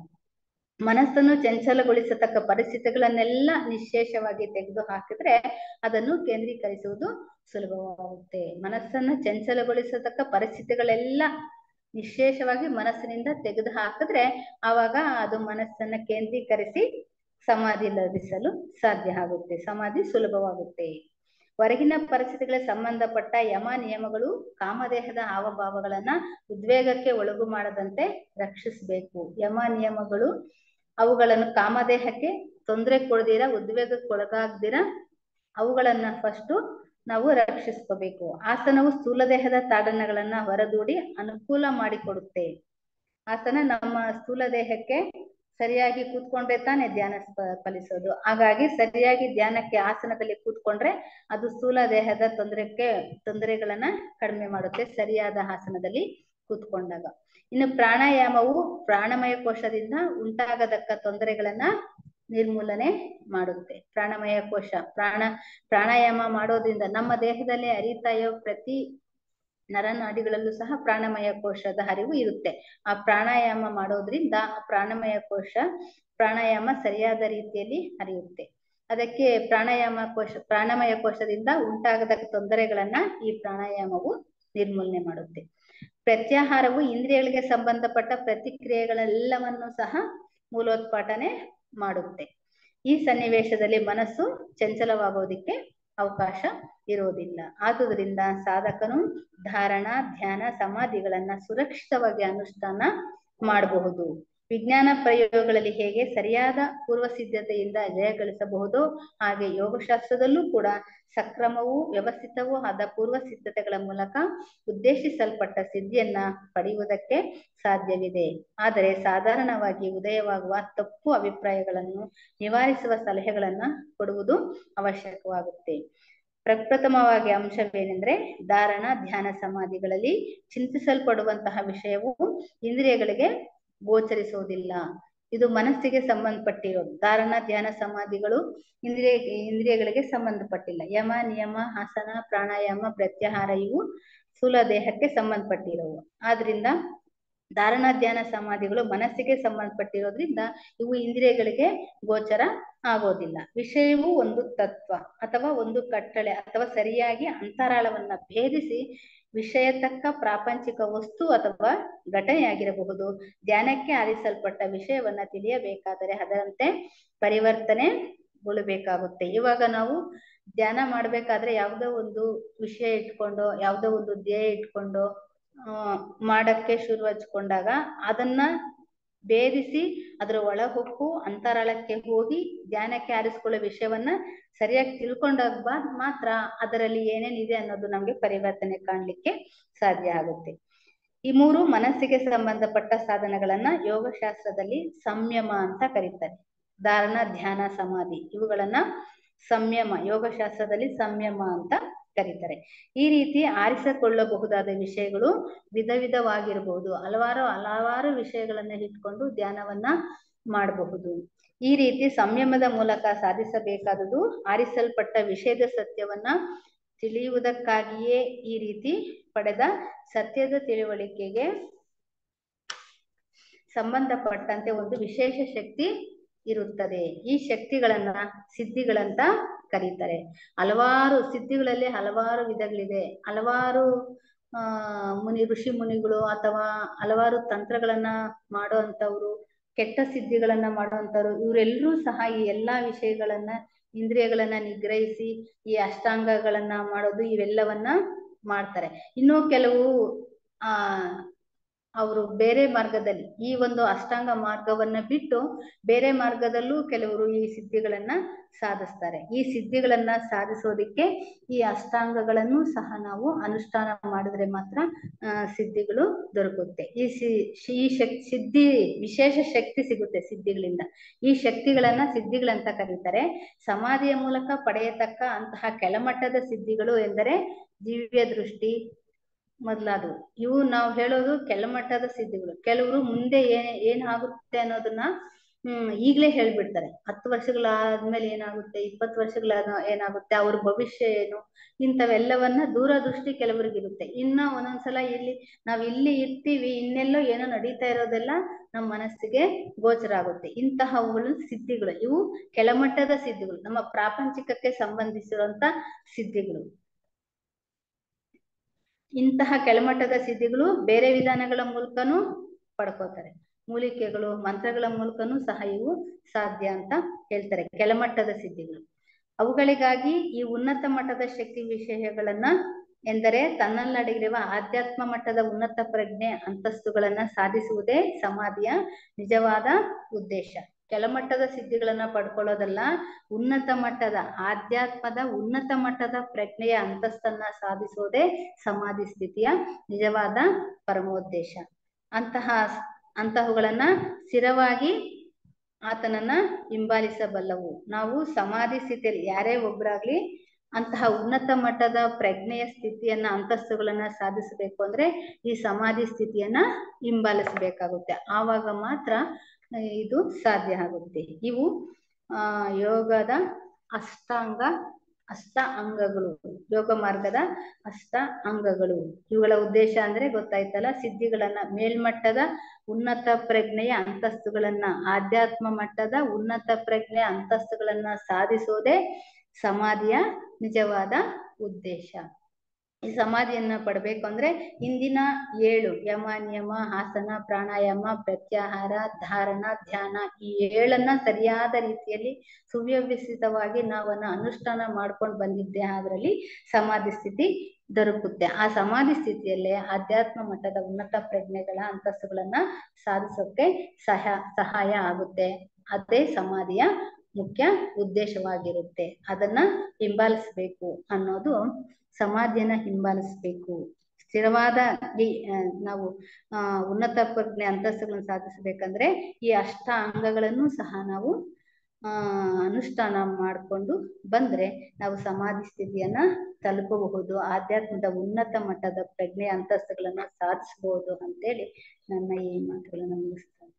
ಮನಸ್ಸನ್ನು ಚಂಚಲಗೊಳಿಸತಕ್ಕ ಪರಿಸ್ಥಿತಿಗಳನ್ನೆಲ್ಲ ನಿಶ್ಶೇಷವಾಗಿ ತೆಗೆದು ಹಾಕಿದ್ರೆ ಅದನ್ನು ಕೇಂದ್ರೀಕರಿಸುವುದು ಸುಲಭವಾಗುತ್ತೆ. ಮನಸ್ಸನ್ನು ಚಂಚಲಗೊಳಿಸತಕ್ಕ ಪರಿಸ್ಥಿತಿಗಳೆಲ್ಲ ನಿಶ್ಶೇಷವಾಗಿ ಮನಸ್ಸಿನಿಂದ ತೆಗೆದು ಹಾಕಿದ್ರೆ ಆವಾಗ ಅದು ಮನಸ್ಸನ್ನ ಕೇಂದ್ರೀಕರಿಸಿ ಸಮಾಧಿ ಲಭಿಸಲು ಸಾಧ್ಯ ಆಗುತ್ತೆ. ಸಮಾಧಿ ಸುಲಭವಾಗುತ್ತೆ. ಹೊರಗಿನ ಪರಿಸ್ಥಿತಿಗಳಿಗೆ ಸಂಬಂಧಪಟ್ಟ ಯಮ, ನಿಯಮಗಳು ಕಾಮದೇಹದ ಹಾವಭಾವಗಳನ್ನ ಉದ್ವೇಗಕ್ಕೆ ಒಳಗು ಮಾಡದಂತೆ ರಕ್ಷಿಸಬೇಕು. ಯಮ, ನಿಯಮಗಳು ಅವುಗಳನ್ನು ಕಾಮದೇಹಕ್ಕೆ ತೊಂದರೆ ಕೊಡದಿರ, ಉದ್ವೇಗಕ್ಕೊಳಗಾಗ್ದಿರ ಅವುಗಳನ್ನ ಫಸ್ಟ್ ನಾವು ರಕ್ಷಿಸ್ಕೋಬೇಕು. ಆಸನವು ಸ್ಥೂಲ ದೇಹದ ತಾಡನಗಳನ್ನ ಹೊರದೂಡಿ ಅನುಕೂಲ ಮಾಡಿಕೊಡುತ್ತೆ. ಆಸನ ನಮ್ಮ ಸ್ಥೂಲ ದೇಹಕ್ಕೆ ಸರಿಯಾಗಿ ಕೂತ್ಕೊಂಡ್ರೆ ತಾನೇ ಧ್ಯಾನ ಫಲಿಸೋದು. ಹಾಗಾಗಿ ಸರಿಯಾಗಿ ಧ್ಯಾನಕ್ಕೆ ಆಸನದಲ್ಲಿ ಕೂತ್ಕೊಂಡ್ರೆ ಅದು ಸ್ಥೂಲ ದೇಹದ ತೊಂದರೆಗಳನ್ನ ಕಡಿಮೆ ಮಾಡುತ್ತೆ, ಸರಿಯಾದ ಆಸನದಲ್ಲಿ ಕೂತ್ಕೊಂಡಾಗ. ಇನ್ನು ಪ್ರಾಣಾಯಾಮವು ಪ್ರಾಣಮಯ ಕೋಶದಿಂದ ಉಂಟಾಗತಕ್ಕ ತೊಂದರೆಗಳನ್ನ ನಿರ್ಮೂಲನೆ ಮಾಡುತ್ತೆ. ಪ್ರಾಣಮಯ ಕೋಶ, ಪ್ರಾಣಾಯಾಮ ಮಾಡೋದ್ರಿಂದ ನಮ್ಮ ದೇಹದಲ್ಲಿ ಹರಿತಾ ಇರೋ ಪ್ರತಿ ನರನಾಡಿಗಳಲ್ಲೂ ಸಹ ಪ್ರಾಣಮಯ ಕೋಶದ ಹರಿವು ಇರುತ್ತೆ. ಆ ಪ್ರಾಣಾಯಾಮ ಮಾಡೋದ್ರಿಂದ ಪ್ರಾಣಮಯ ಕೋಶ, ಪ್ರಾಣಾಯಾಮ ಸರಿಯಾದ ರೀತಿಯಲ್ಲಿ ಹರಿಯುತ್ತೆ. ಅದಕ್ಕೆ ಪ್ರಾಣಮಯ ಕೋಶದಿಂದ ಉಂಟಾಗತಕ್ಕ ತೊಂದರೆಗಳನ್ನ ಈ ಪ್ರಾಣಾಯಾಮವು ನಿರ್ಮೂಲನೆ ಮಾಡುತ್ತೆ. ಪ್ರತ್ಯಾಹಾರವು ಇಂದ್ರಿಯಗಳಿಗೆ ಸಂಬಂಧಪಟ್ಟ ಪ್ರತಿಕ್ರಿಯೆಗಳೆಲ್ಲವನ್ನು ಸಹ ಮೂಲೋತ್ಪಾಟನೆ ಮಾಡುತ್ತೆ. ಈ ಸನ್ನಿವೇಶದಲ್ಲಿ ಮನಸ್ಸು ಚಂಚಲವಾಗೋದಿಕ್ಕೆ ಅವಕಾಶ ಇರೋದಿಲ್ಲ. ಆದುದರಿಂದ ಸಾಧಕನು ಧಾರಣ, ಧ್ಯಾನ, ಸಮಾಧಿಗಳನ್ನ ಸುರಕ್ಷಿತವಾಗಿ ಅನುಷ್ಠಾನ ಮಾಡಬಹುದು. ವಿಜ್ಞಾನ ಪ್ರಯೋಗಗಳಲ್ಲಿ ಹೇಗೆ ಸರಿಯಾದ ಪೂರ್ವ ಸಿದ್ಧತೆಯಿಂದ ಜಯ ಗಳಿಸಬಹುದು, ಹಾಗೆ ಯೋಗಶಾಸ್ತ್ರದಲ್ಲೂ ಕೂಡ ಸಕ್ರಮವೂ ವ್ಯವಸ್ಥಿತವೂ ಆದ ಪೂರ್ವ ಸಿದ್ಧತೆಗಳ ಮೂಲಕ ಉದ್ದೇಶಿಸಲ್ಪಟ್ಟ ಸಿದ್ಧಿಯನ್ನ ಪಡೆಯುವುದಕ್ಕೆ ಸಾಧ್ಯವಿದೆ. ಆದರೆ ಸಾಧಾರಣವಾಗಿ ಉದಯವಾಗುವ ತಪ್ಪು ಅಭಿಪ್ರಾಯಗಳನ್ನು ನಿವಾರಿಸುವ ಸಲಹೆಗಳನ್ನ ಕೊಡುವುದು ಅವಶ್ಯಕವಾಗುತ್ತೆ. ಪ್ರಪ್ರಥಮವಾಗಿ ಅಂಶವೇನೆಂದ್ರೆ, ಧಾರಣ ಧ್ಯಾನ ಸಮಾಧಿಗಳಲ್ಲಿ ಚಿಂತಿಸಲ್ಪಡುವಂತಹ ವಿಷಯವು ಇಂದ್ರಿಯಗಳಿಗೆ ಗೋಚರಿಸುವುದಿಲ್ಲ. ಇದು ಮನಸ್ಸಿಗೆ ಸಂಬಂಧಪಟ್ಟಿರೋದು. ಧಾರಣ ಧ್ಯಾನ ಸಮಾಧಿಗಳು ಇಂದ್ರಿಯಗಳಿಗೆ ಸಂಬಂಧಪಟ್ಟಿಲ್ಲ. ಯಮ ನಿಯಮ ಆಸನ ಪ್ರಾಣಾಯಾಮ ಪ್ರತ್ಯಾಹಾರ ಇವು ಸ್ಥೂಲ ದೇಹಕ್ಕೆ ಸಂಬಂಧಪಟ್ಟಿರೋವು. ಆದ್ರಿಂದ ಧಾರಣ ಧ್ಯಾನ ಸಮಾಧಿಗಳು ಮನಸ್ಸಿಗೆ ಸಂಬಂಧಪಟ್ಟಿರೋದ್ರಿಂದ ಇವು ಇಂದ್ರಿಯಗಳಿಗೆ ಗೋಚರ ಆಗೋದಿಲ್ಲ. ವಿಷಯವು ಒಂದು ತತ್ವ ಅಥವಾ ಒಂದು ಕಟ್ಟಳೆ ಅಥವಾ ಸರಿಯಾಗಿ ಅಂತರಾಳವನ್ನ ಭೇದಿಸಿ ವಿಷಯ ತಕ್ಕ ಪ್ರಾಪಂಚಿಕ ವಸ್ತು ಅಥವಾ ಘಟನೆಯಾಗಿರಬಹುದು. ಧ್ಯಾನಕ್ಕೆ ಆರಿಸಲ್ಪಟ್ಟ ವಿಷಯವನ್ನ ತಿಳಿಯಬೇಕಾದರೆ ಅದರಂತೆ ಪರಿವರ್ತನೆಗೊಳ್ಳಬೇಕಾಗುತ್ತೆ. ಇವಾಗ ನಾವು ಧ್ಯಾನ ಮಾಡ್ಬೇಕಾದ್ರೆ ಯಾವುದೋ ಒಂದು ವಿಷಯ ಇಟ್ಕೊಂಡು ಯಾವುದೋ ಒಂದು ಧ್ಯೇಯ ಇಟ್ಕೊಂಡು ಮಾಡಕ್ಕೆ ಶುರು ಹಚ್ಕೊಂಡಾಗ ಅದನ್ನ ಭೇದಿಸಿ ಅದರ ಒಳಹೊಕ್ಕು ಅಂತರಾಳಕ್ಕೆ ಹೋಗಿ ಧ್ಯಾನಕ್ಕೆ ಆರಿಸ್ಕೊಳ್ಳೋ ವಿಷಯವನ್ನ ಸರಿಯಾಗಿ ತಿಳ್ಕೊಂಡಾಗ ಮಾತ್ರ ಅದರಲ್ಲಿ ಏನೇನಿದೆ ಅನ್ನೋದು ನಮ್ಗೆ ಪರಿವರ್ತನೆ ಕಾಣ್ಲಿಕ್ಕೆ ಸಾಧ್ಯ ಆಗುತ್ತೆ. ಈ ಮೂರು ಮನಸ್ಸಿಗೆ ಸಂಬಂಧಪಟ್ಟ ಸಾಧನಗಳನ್ನ ಯೋಗಶಾಸ್ತ್ರದಲ್ಲಿ ಸಂಯಮ ಅಂತ ಕರೀತಾರೆ. ಧಾರಣ ಧ್ಯಾನ ಸಮಾಧಿ ಇವುಗಳನ್ನ ಸಂಯಮ, ಯೋಗಶಾಸ್ತ್ರದಲ್ಲಿ ಸಂಯಮ ಅಂತ ಕರೀತಾರೆ. ಈ ರೀತಿ ಆರಿಸಿಕೊಳ್ಳಬಹುದಾದ ವಿಷಯಗಳು ವಿಧವಾಗಿರಬಹುದು. ಹಲವಾರು ವಿಷಯಗಳನ್ನ ಇಟ್ಕೊಂಡು ಧ್ಯಾನವನ್ನ ಮಾಡಬಹುದು. ಈ ರೀತಿ ಸಂಯಮದ ಮೂಲಕ ಸಾಧಿಸಬೇಕಾದುದು ಆರಿಸಲ್ಪಟ್ಟ ವಿಷಯದ ಸತ್ಯವನ್ನ ತಿಳಿಯುವುದಕ್ಕಾಗಿಯೇ ಈ ರೀತಿ ಪಡೆದ ಸತ್ಯದ ತಿಳುವಳಿಕೆಗೆ ಸಂಬಂಧಪಟ್ಟಂತೆ ಒಂದು ವಿಶೇಷ ಶಕ್ತಿ ಇರುತ್ತದೆ. ಈ ಶಕ್ತಿಗಳನ್ನ ಸಿದ್ಧಿಗಳಂತ ಕರೀತಾರೆ. ಹಲವಾರು ಸಿದ್ಧಿಗಳಲ್ಲಿ ಹಲವಾರು ವಿಧಗಳಿದೆ. ಹಲವಾರು ಋಷಿ ಮುನಿಗಳು ಅಥವಾ ಹಲವಾರು ತಂತ್ರಗಳನ್ನ ಮಾಡುವಂತವ್ರು, ಕೆಟ್ಟ ಸಿದ್ಧಿಗಳನ್ನ ಮಾಡುವಂತವ್ರು, ಇವರೆಲ್ಲರೂ ಸಹ ಈ ಎಲ್ಲಾ ವಿಷಯಗಳನ್ನ ಇಂದ್ರಿಯಗಳನ್ನ ನಿಗ್ರಹಿಸಿ ಈ ಅಷ್ಟಾಂಗಗಳನ್ನ ಮಾಡೋದು ಇವೆಲ್ಲವನ್ನ ಮಾಡ್ತಾರೆ. ಇನ್ನು ಕೆಲವು ಅವರು ಬೇರೆ ಮಾರ್ಗದಲ್ಲಿ ಈ ಒಂದು ಅಷ್ಟಾಂಗ ಮಾರ್ಗವನ್ನ ಬಿಟ್ಟು ಬೇರೆ ಮಾರ್ಗದಲ್ಲೂ ಕೆಲವರು ಈ ಸಿದ್ಧಿಗಳನ್ನ ಸಾಧಿಸ್ತಾರೆ. ಈ ಸಿದ್ಧಿಗಳನ್ನ ಸಾಧಿಸೋದಿಕ್ಕೆ ಈ ಅಷ್ಟಾಂಗಗಳನ್ನು ಸಹ ನಾವು ಅನುಷ್ಠಾನ ಮಾಡಿದ್ರೆ ಮಾತ್ರ ಸಿದ್ಧಿಗಳು ದೊರಕುತ್ತೆ. ಈ ಸಿದ್ಧಿ ವಿಶೇಷ ಶಕ್ತಿ ಸಿಗುತ್ತೆ ಸಿದ್ಧಿಗಳಿಂದ. ಈ ಶಕ್ತಿಗಳನ್ನ ಸಿದ್ಧಿಗಳಂತ ಕರೀತಾರೆ. ಸಮಾಧಿಯ ಮೂಲಕ ಪಡೆಯತಕ್ಕ ಅಂತಹ ಕೆಳಮಟ್ಟದ ಸಿದ್ಧಿಗಳು ಎಂದರೆ ದಿವ್ಯ ದೃಷ್ಟಿ ಮೊದಲಾದವು. ಇವು ನಾವು ಹೇಳೋದು ಕೆಳಮಟ್ಟದ ಸಿದ್ಧಿಗಳು. ಕೆಲವರು ಮುಂದೆ ಏನಾಗುತ್ತೆ ಅನ್ನೋದನ್ನ ಈಗ್ಲೇ ಹೇಳ್ಬಿಡ್ತಾರೆ. 10 ವರ್ಷಗಳಾದ್ಮೇಲೆ ಏನಾಗುತ್ತೆ, 20 ವರ್ಷಗಳಾದ ಏನಾಗುತ್ತೆ, ಅವ್ರ ಭವಿಷ್ಯ ಏನು, ಇಂಥವೆಲ್ಲವನ್ನ ದೂರದೃಷ್ಟಿ ಕೆಲವರಿಗಿರುತ್ತೆ. ಇನ್ನ ಒಂದೊಂದ್ಸಲ ನಾವ್ ಇಲ್ಲಿ ಇರ್ತೀವಿ, ಇನ್ನೆಲ್ಲೋ ಏನೋ ನಡೀತಾ ಇರೋದೆಲ್ಲ ನಮ್ಮ ಮನಸ್ಸಿಗೆ ಗೋಚರ ಆಗುತ್ತೆ. ಇಂತಹವುಗಳು ಸಿದ್ಧಿಗಳು. ಇವು ಕೆಳಮಟ್ಟದ ಸಿದ್ಧಿಗಳು, ನಮ್ಮ ಪ್ರಾಪಂಚಿಕಕ್ಕೆ ಸಂಬಂಧಿಸಿರುವಂತ ಸಿದ್ಧಿಗಳು. ಇಂತಹ ಕೆಳಮಟ್ಟದ ಸಿದ್ಧಿಗಳು ಬೇರೆ ವಿಧಾನಗಳ ಮೂಲಕನೂ ಪಡ್ಕೋತಾರೆ. ಮೂಲಿಕೆಗಳು ಮಂತ್ರಗಳ ಮೂಲಕನೂ ಸಹ ಇವು ಸಾಧ್ಯ ಅಂತ ಹೇಳ್ತಾರೆ, ಕೆಳಮಟ್ಟದ ಸಿದ್ಧಿಗಳು. ಅವುಗಳಿಗಾಗಿ ಈ ಉನ್ನತ ಮಟ್ಟದ ಶಕ್ತಿ ವಿಷಯಗಳನ್ನ ಎಂದರೆ ತನ್ನಲ್ಲಡಗಿರುವ ಆಧ್ಯಾತ್ಮ ಮಟ್ಟದ ಉನ್ನತ ಪ್ರಜ್ಞೆ ಅಂತಸ್ತುಗಳನ್ನ ಸಾಧಿಸುವುದೇ ಸಮಾಧಿಯ ನಿಜವಾದ ಉದ್ದೇಶ. ಕೆಳಮಟ್ಟದ ಸಿದ್ಧಿಗಳನ್ನ ಪಡ್ಕೊಳ್ಳೋದಲ್ಲ, ಉನ್ನತ ಮಟ್ಟದ ಆಧ್ಯಾತ್ಮದ ಉನ್ನತ ಮಟ್ಟದ ಪ್ರಜ್ಞೆಯ ಅಂತಸ್ತನ್ನ ಸಾಧಿಸೋದೇ ಸಮಾಧಿ ಸ್ಥಿತಿಯ ನಿಜವಾದ ಪರಮೋದ್ದೇಶ. ಅಂತಹವುಗಳನ್ನ ಸ್ಥಿರವಾಗಿ ಆತನನ್ನ ಹಿಂಬಾಲಿಸಬಲ್ಲವು. ನಾವು ಸಮಾಧಿ ಸ್ಥಿತಿಯಲ್ಲಿ ಯಾರೇ ಒಬ್ಬರಾಗ್ಲಿ ಅಂತಹ ಉನ್ನತ ಮಟ್ಟದ ಪ್ರಜ್ಞೆಯ ಸ್ಥಿತಿಯನ್ನ ಅಂತಸ್ತುಗಳನ್ನ ಸಾಧಿಸಬೇಕು ಅಂದ್ರೆ ಈ ಸಮಾಧಿ ಸ್ಥಿತಿಯನ್ನ ಹಿಂಬಾಲಿಸಬೇಕಾಗುತ್ತೆ. ಆವಾಗ ಮಾತ್ರ ಇದು ಸಾಧ್ಯ ಆಗುತ್ತೆ. ಇವು ಯೋಗದ ಅಷ್ಟ ಅಂಗಗಳು, ಯೋಗ ಮಾರ್ಗದ ಅಷ್ಟ ಅಂಗಗಳು. ಇವುಗಳ ಉದ್ದೇಶ ಅಂದ್ರೆ ಗೊತ್ತಾಯ್ತಲ್ಲ, ಸಿದ್ಧಿಗಳನ್ನ ಮೇಲ್ಮಟ್ಟದ ಉನ್ನತ ಪ್ರಜ್ಞೆಯ ಅಂತಸ್ತುಗಳನ್ನ, ಆಧ್ಯಾತ್ಮ ಮಟ್ಟದ ಉನ್ನತ ಪ್ರಜ್ಞೆಯ ಅಂತಸ್ತುಗಳನ್ನ ಸಾಧಿಸೋದೇ ಸಮಾಧಿಯ ನಿಜವಾದ ಉದ್ದೇಶ. ಈ ಸಮಾಧಿಯನ್ನ ಪಡಬೇಕು ಅಂದ್ರೆ ಇಂದಿನ 7 ಯಮ ನಿಯಮ ಆಸನ ಪ್ರಾಣಾಯಾಮ ಪ್ರತ್ಯಾಹಾರ ಧಾರಣ ಧ್ಯಾನ ಈ 7 ಸರಿಯಾದ ರೀತಿಯಲ್ಲಿ ಸುವ್ಯವಸ್ಥಿತವಾಗಿ ನಾವನ್ನ ಅನುಷ್ಠಾನ ಮಾಡ್ಕೊಂಡು ಬಂದಿದ್ದೆ ಅದರಲ್ಲಿ ಸಮಾಧಿ ಸ್ಥಿತಿ ದೊರಕುತ್ತೆ. ಆ ಸಮಾಧಿ ಸ್ಥಿತಿಯಲ್ಲೇ ಆಧ್ಯಾತ್ಮ ಮಟ್ಟದ ಉನ್ನತ ಪ್ರಜ್ಞೆಗಳ ಅಂತಸ್ತುಗಳನ್ನ ಸಾಧಿಸೋಕೆ ಸಹಾಯ ಆಗುತ್ತೆ. ಅದೇ ಸಮಾಧಿಯ ಮುಖ್ಯ ಉದ್ದೇಶವಾಗಿರುತ್ತೆ. ಅದನ್ನ ಹಿಂಬಾಲಿಸ್ಬೇಕು ಅನ್ನೋದು, ಸಮಾಧಿಯನ್ನ ಹಿಂಬಾಲಿಸ್ಬೇಕು. ಸ್ಥಿರವಾದ ನಾವು ಉನ್ನತ ಪ್ರಜ್ಞೆ ಅಂತಸ್ತುಗಳನ್ನು ಸಾಧಿಸಬೇಕಂದ್ರೆ ಈ ಅಷ್ಟ ಅಂಗಗಳನ್ನು ಸಹ ನಾವು ಅನುಷ್ಠಾನ ಮಾಡಿಕೊಂಡು ಬಂದ್ರೆ ನಾವು ಸಮಾಧಿ ಸ್ಥಿತಿಯನ್ನ ತಲುಪಬಹುದು, ಆಧ್ಯಾತ್ಮದ ಉನ್ನತ ಮಟ್ಟದ ಪ್ರಜ್ಞೆ ಅಂತಸ್ತುಗಳನ್ನ ಸಾಧಿಸಬಹುದು ಅಂತೇಳಿ ನನ್ನ ಈ ಮಾತುಗಳನ್ನ ಮುಗಿಸ್ತೇನೆ.